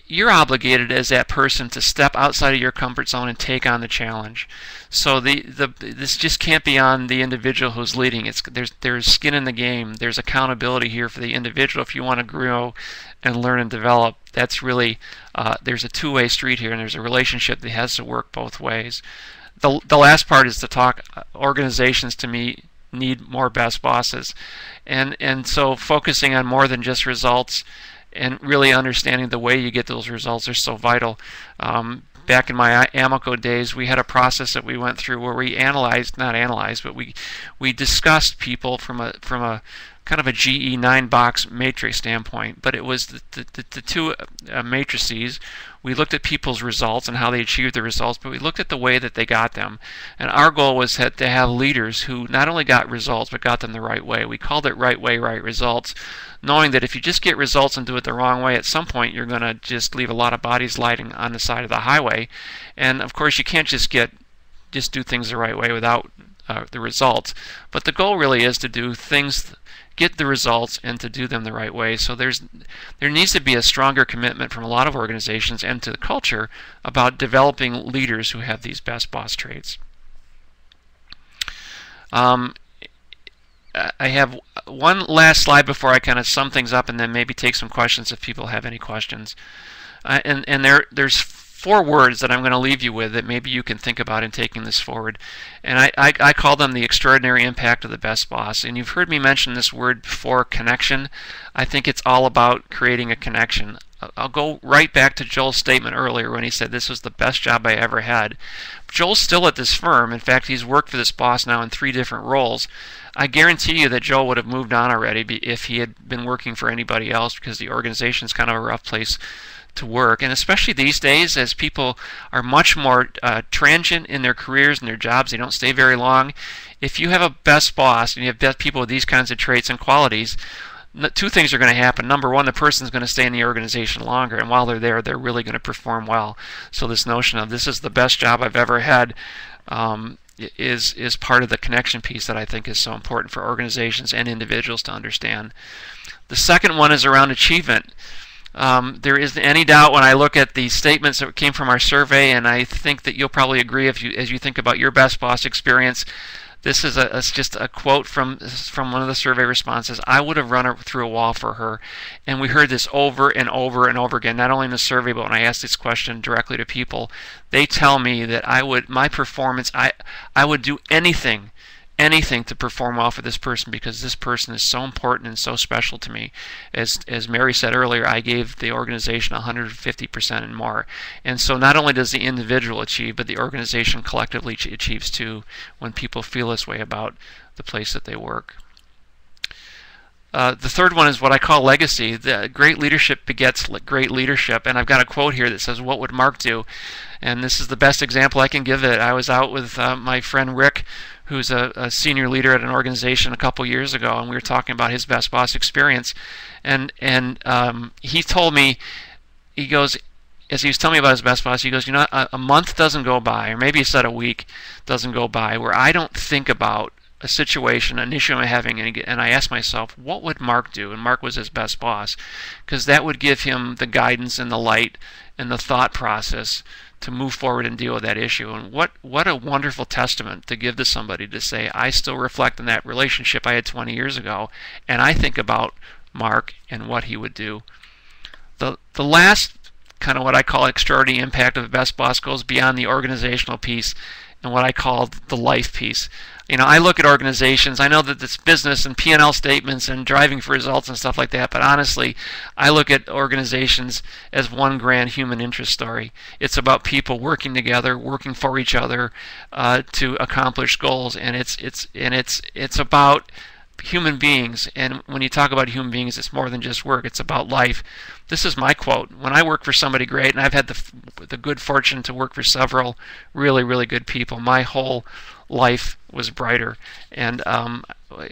you're obligated as that person to step outside of your comfort zone and take on the challenge. So this just can't be on the individual who's leading. There's skin in the game. There's accountability here for the individual if you want to grow and learn and develop. That's really there's a two-way street here, and there's a relationship that has to work both ways. The last part is to talk. Organizations, to me, need more best bosses, and so focusing on more than just results and really understanding the way you get those results are so vital. Back in my Amoco days, we had a process that we went through where we we discussed people from a kind of a GE 9-box matrix standpoint, but it was the 2 matrices. We looked at people's results and how they achieved the results, but we looked at the way that they got them. And our goal was to have leaders who not only got results, but got them the right way. We called it right way, right results, knowing that if you just get results and do it the wrong way, at some point you're going to just leave a lot of bodies lighting on the side of the highway. And of course you can't just do things the right way without the results. But the goal really is to do things, get the results, and to do them the right way. So there needs to be a stronger commitment from a lot of organizations and to the culture about developing leaders who have these best boss traits. I have one last slide before I kind of sum things up, and then maybe take some questions if people have any questions. And there's 4 words that I'm going to leave you with that maybe you can think about in taking this forward. And I call them the extraordinary impact of the best boss. And you've heard me mention this word before, connection. I think it's all about creating a connection. I'll go right back to Joel's statement earlier when he said this was the best job I ever had. Joel's still at this firm. In fact, he's worked for this boss now in 3 different roles. I guarantee you that Joel would have moved on already if he had been working for anybody else, because the organization's kind of a rough place to work. And especially these days, as people are much more transient in their careers and their jobs, they don't stay very long. If you have a best boss and you have best people with these kinds of traits and qualities, 2 things are going to happen. Number one, the person's going to stay in the organization longer, and while they're there, they're really going to perform well. So this notion of this is the best job I've ever had is part of the connection piece that I think is so important for organizations and individuals to understand. The second one is around achievement. There isn't any doubt when I look at the statements that came from our survey, and I think that you'll probably agree as you think about your best boss experience. This is just a quote from one of the survey responses. I would have run through a wall for her. And we heard this over and over and over again, not only in the survey, but when I asked this question directly to people. They tell me that my performance, I would do anything to perform well for this person, because this person is so important and so special to me. As Mary said earlier, I gave the organization 150% and more. And so not only does the individual achieve, but the organization collectively achieves too when people feel this way about the place that they work. The third one is what I call legacy. The great leadership begets great leadership. And I've got a quote here that says, "What would Mark do?" And this is the best example I can give it. I was out with my friend Rick, who's a senior leader at an organization a couple years ago, and we were talking about his best boss experience. And he told me, he goes, as he was telling me about his best boss, he goes, you know, a month doesn't go by, or maybe he said a week doesn't go by, where I don't think about a situation, an issue I'm having, and I ask myself, what would Mark do? And Mark was his best boss, because that would give him the guidance and the light and the thought process to move forward and deal with that issue. And what a wonderful testament to give to somebody to say, I still reflect on that relationship I had 20 years ago, and I think about Mark and what he would do. The last kind of what I call extraordinary impact of the best boss goes beyond the organizational piece and what I call the life piece. You know, I look at organizations, I know that it's business and P&L statements and driving for results and stuff like that, but honestly, I look at organizations as one grand human interest story. It's about people working together, working for each other to accomplish goals, and it's about human beings. And when you talk about human beings, it's more than just work, it's about life. This is my quote. When I work for somebody great, and I've had the good fortune to work for several really, really good people, my whole life was brighter. And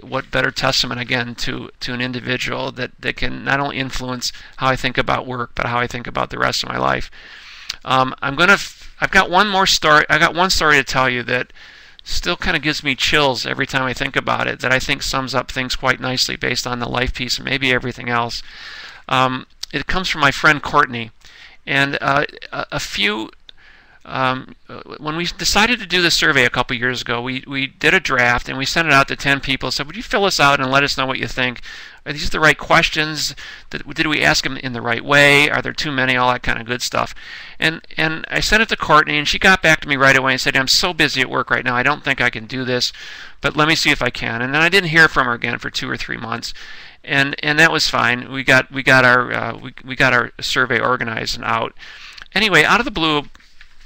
what better testament, again, to an individual that can not only influence how I think about work, but how I think about the rest of my life. I've got one more story. I got one story to tell you that still kind of gives me chills every time I think about it, that I think sums up things quite nicely based on the life piece and maybe everything else. It comes from my friend Courtney. And when we decided to do this survey a couple years ago, we did a draft and we sent it out to 10 people. Said, would you fill us out and let us know what you think? Are these the right questions? Did we ask them in the right way? Are there too many? All that kind of good stuff. And I sent it to Courtney, and she got back to me right away and said, I'm so busy at work right now, I don't think I can do this, but let me see if I can. And then I didn't hear from her again for 2 or 3 months. And that was fine. We got our survey organized and out. Anyway, out of the blue,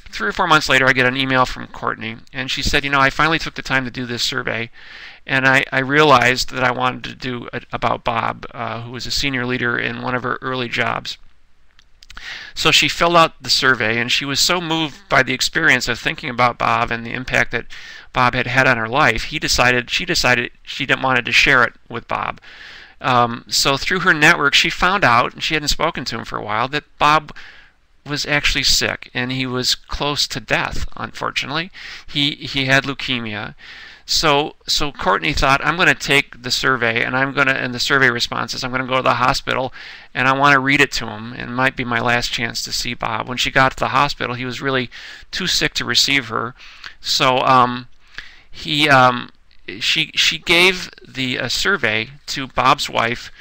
3 or 4 months later, I get an email from Courtney, and she said, you know, I finally took the time to do this survey, and I realized that I wanted to do about Bob, who was a senior leader in one of her early jobs. So she filled out the survey, and she was so moved by the experience of thinking about Bob and the impact that Bob had had on her life, she decided she didn't want to share it with Bob. So through her network, she found out, and she hadn't spoken to him for a while, that Bob was actually sick, and he was close to death, unfortunately. He had leukemia. So Courtney thought, I'm going to take the survey, and the survey responses, I'm going to go to the hospital, and I want to read it to him, and it might be my last chance to see Bob. When she got to the hospital, he was really too sick to receive her. So she gave the survey to Bob's wife,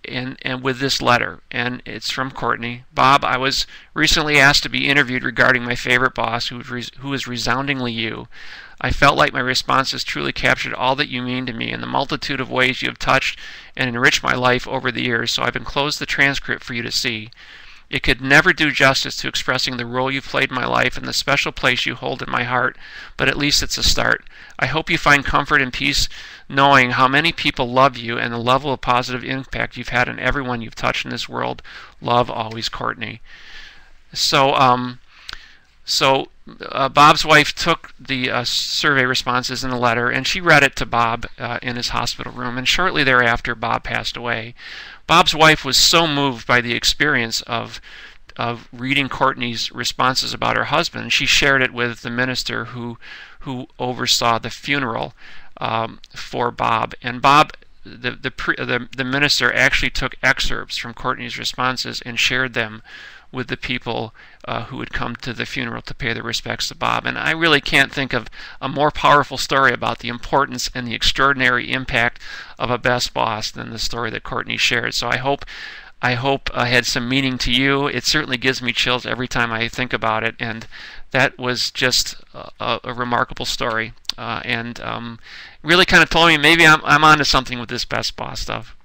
and with this letter, and it's from Courtney. Bob, I was recently asked to be interviewed regarding my favorite boss, who is resoundingly you. I felt like my responses truly captured all that you mean to me and the multitude of ways you have touched and enriched my life over the years, so I've enclosed the transcript for you to see. It could never do justice to expressing the role you've played in my life and the special place you hold in my heart, but at least it's a start. I hope you find comfort and peace knowing how many people love you and the level of positive impact you've had on everyone you've touched in this world. Love, always, Courtney. So Bob's wife took the survey responses in the letter, and she read it to Bob in his hospital room, and shortly thereafter Bob passed away. Bob's wife was so moved by the experience of reading Courtney's responses about her husband. She shared it with the minister who oversaw the funeral for Bob. And Bob, the minister, actually took excerpts from Courtney's responses and shared them with the people who would come to the funeral to pay their respects to Bob. And I really can't think of a more powerful story about the importance and the extraordinary impact of a best boss than the story that Courtney shared. So I hope I had some meaning to you. It certainly gives me chills every time I think about it, and that was just a remarkable story, and really kind of told me maybe I'm onto something with this best boss stuff.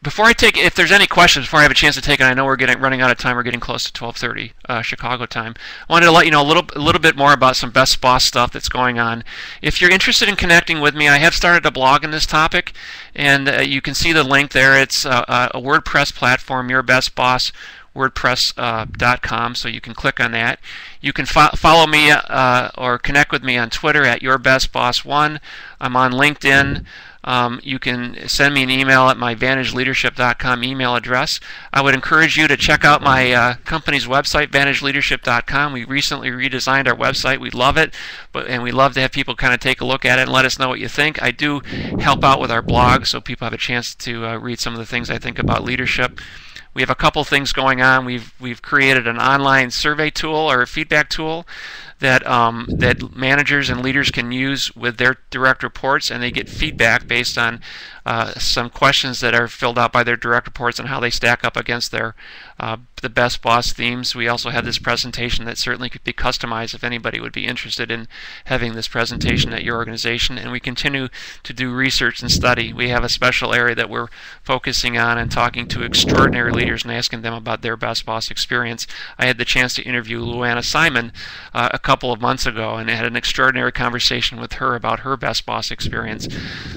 Before I take, if there's any questions, before I have a chance to take it, I know we're running out of time. We're getting close to 12:30 Chicago time. I wanted to let you know a little bit more about some best boss stuff that's going on. If you're interested in connecting with me, I have started a blog on this topic, and you can see the link there. It's a WordPress platform, Your Best Boss. WordPress.com, so you can click on that. You can follow me or connect with me on Twitter at YourBestBoss1. I'm on LinkedIn. You can send me an email at my VantageLeadership.com email address. I would encourage you to check out my company's website, VantageLeadership.com. We recently redesigned our website. We love it, and we love to have people kind of take a look at it and let us know what you think. I do help out with our blog, so people have a chance to read some of the things I think about leadership. We have a couple things going on. We've created an online survey tool or a feedback tool that that managers and leaders can use with their direct reports, and they get feedback based on some questions that are filled out by their direct reports and how they stack up against their the best boss themes. We also have this presentation that certainly could be customized if anybody would be interested in having this presentation at your organization. And we continue to do research and study. We have a special area that we're focusing on and talking to extraordinary leaders and asking them about their best boss experience. I had the chance to interview Luana Simon a couple of months ago and had an extraordinary conversation with her about her best boss experience.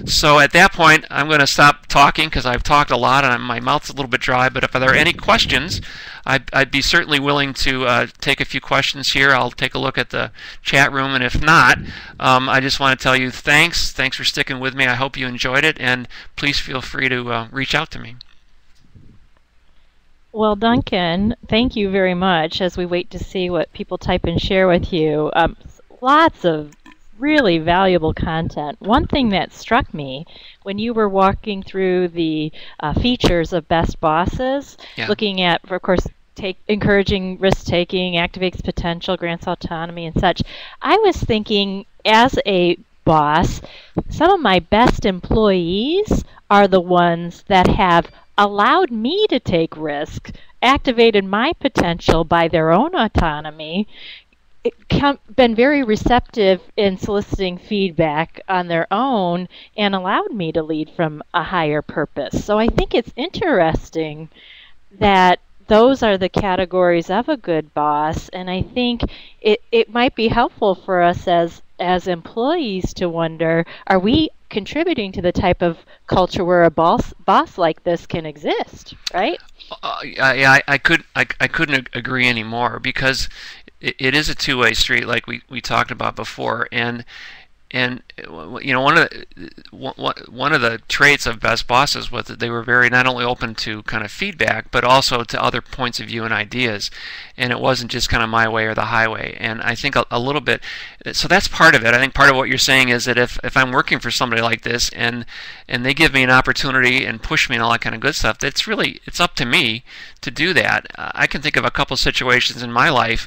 So at that point, I'm going to stop talking because I've talked a lot and my mouth's a little bit dry. But if there are any questions, I'd be certainly willing to take a few questions here. I'll take a look at the chat room, and if not, I just want to tell you thanks for sticking with me. I hope you enjoyed it, and please feel free to reach out to me. Well, Duncan, thank you very much. As we wait to see what people type and share with you, lots of really valuable content. One thing that struck me when you were walking through the features of best bosses, looking at, of course, encouraging risk-taking, activates potential, grants autonomy, and such, I was thinking, as a boss, some of my best employees are the ones that have allowed me to take risk, activated my potential by their own autonomy, been very receptive in soliciting feedback on their own, and allowed me to lead from a higher purpose. So I think it's interesting that those are the categories of a good boss, and I think it might be helpful for us as employees to wonder, are we contributing to the type of culture where a boss like this can exist, right? I couldn't agree anymore, because it is a two-way street, like we talked about before, and you know, one of the traits of best bosses was that they were very not only open to kind of feedback, but also to other points of view and ideas, and it wasn't just kind of my way or the highway. And I think a little bit, so that's part of it. I think part of what you're saying is that if I'm working for somebody like this and they give me an opportunity and push me and all that kind of good stuff, it's up to me to do that. I can think of a couple situations in my life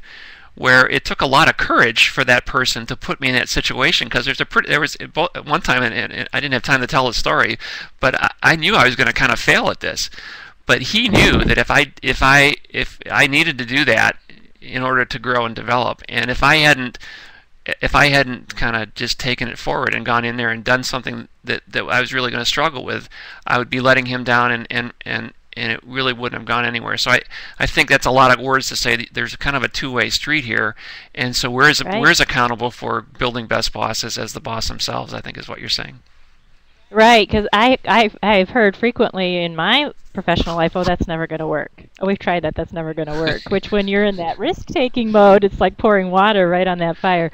where it took a lot of courage for that person to put me in that situation, because there was one time, and I didn't have time to tell the story, but I knew I was going to kind of fail at this, but he knew that if I needed to do that in order to grow and develop, and if I hadn't kind of just taken it forward and gone in there and done something that I was really going to struggle with, I would be letting him down, and it really wouldn't have gone anywhere. So I think that's a lot of words to say. There's kind of a two-way street here, and so we're accountable for building best bosses as the boss themselves, I think is what you're saying. Right, because I've heard frequently in my professional life, oh, that's never going to work. Oh, we've tried that. That's never going to work. Which, when you're in that risk-taking mode, it's like pouring water right on that fire.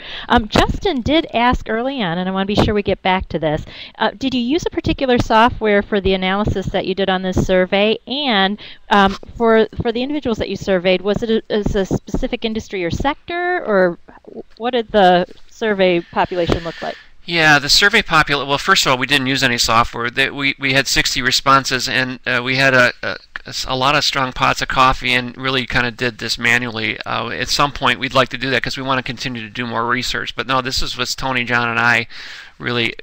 Justin did ask early on, and I want to be sure we get back to this. Did you use a particular software for the analysis that you did on this survey? And for the individuals that you surveyed, was it a specific industry or sector, or what did the survey population look like? Yeah, the survey population. Well, first of all, we didn't use any software. We had 60 responses, and we had a lot of strong pots of coffee, and really kind of did this manually. At some point, we'd like to do that because we want to continue to do more research. But no, this is what Tony, John, and I really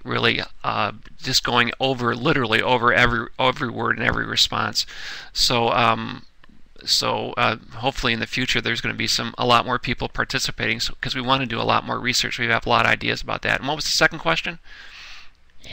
just going over, literally over every word and every response. So. Hopefully in the future there's going to be a lot more people participating, because we want to do a lot more research. We have a lot of ideas about that. And what was the second question?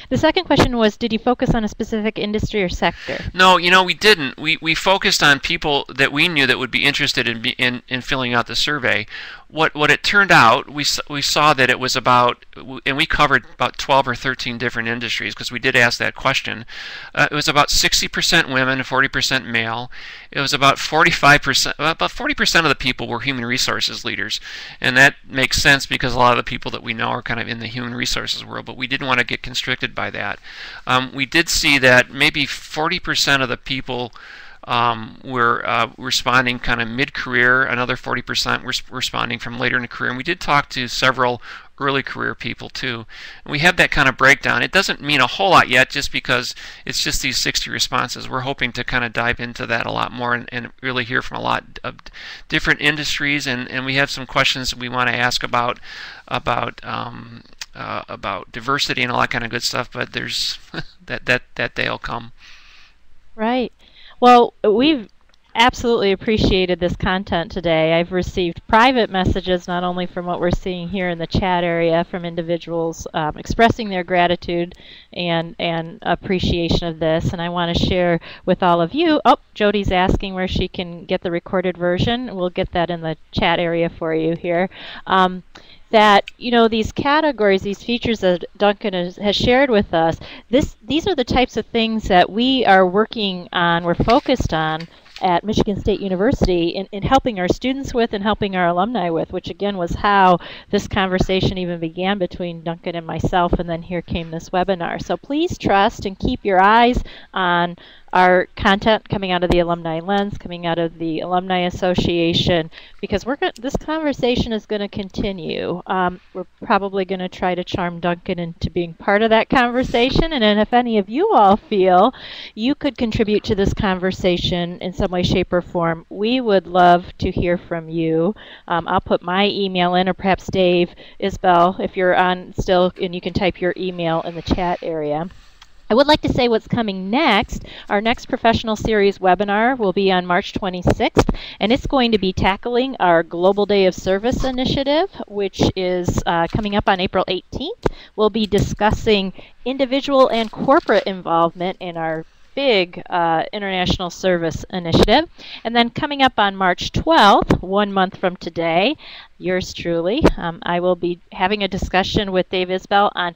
The second question was, did you focus on a specific industry or sector? No, we didn't. We focused on people that we knew that would be interested in filling out the survey. What it turned out, we saw that it was about, and we covered about 12 or 13 different industries, because we did ask that question. It was about 60% women, 40% male. It was about 40% of the people were human resources leaders, and that makes sense because a lot of the people that we know are kind of in the human resources world. But we didn't want to get constricted by that. We did see that maybe 40% of the people were responding kind of mid-career. Another 40% were responding from later in the career. And we did talk to several early career people too. And we have that kind of breakdown. It doesn't mean a whole lot yet, just because it's just these 60 responses. We're hoping to kind of dive into that a lot more, and really hear from a lot of different industries. And we have some questions we want to ask about diversity and all that kind of good stuff. But there's that day'll come. Right. Well, we've absolutely appreciated this content today. I've received private messages, not only from what we're seeing here in the chat area, from individuals expressing their gratitude and appreciation of this. And I want to share with all of you. Oh, Jody's asking where she can get the recorded version. We'll get that in the chat area for you here. That, these categories, these features that Duncan has shared with us, these are the types of things that we are working on, we're focused on at Michigan State University in helping our students with and helping our alumni with, which again was how this conversation even began between Duncan and myself, and then here came this webinar. So please trust and keep your eyes on our content coming out of the Alumni Lens, coming out of the Alumni Association, because this conversation is going to continue. We're probably going to try to charm Duncan into being part of that conversation, and then if any of you all feel you could contribute to this conversation in some way, shape, or form, we would love to hear from you. I'll put my email in, or perhaps Dave, Isabel, if you're on still, and you can type your email in the chat area. I would like to say what's coming next. Our next professional series webinar will be on March 26th, and it's going to be tackling our Global Day of Service initiative, which is coming up on April 18th. We'll be discussing individual and corporate involvement in our big international service initiative. And then coming up on March 12th, 1 month from today, yours truly, I will be having a discussion with Dave Isbell on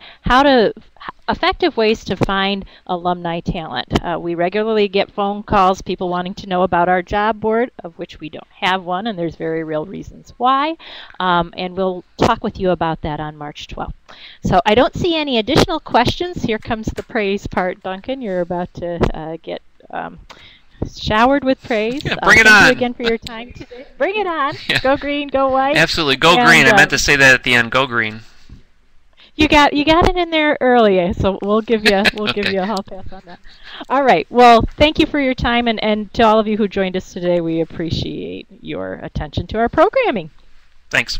effective ways to find alumni talent. We regularly get phone calls, people wanting to know about our job board, of which we don't have one, and there's very real reasons why. And we'll talk with you about that on March 12th. So I don't see any additional questions. Here comes the praise part, Duncan. You're about to get showered with praise. Yeah, bring it on. Thank you again for your time today. Bring it on. Yeah. Go green, go white. Absolutely, go green. I meant to say that at the end. Go green. You got it in there early, so we'll give you give you a hall pass on that. All right. Well, thank you for your time, and to all of you who joined us today, we appreciate your attention to our programming. Thanks.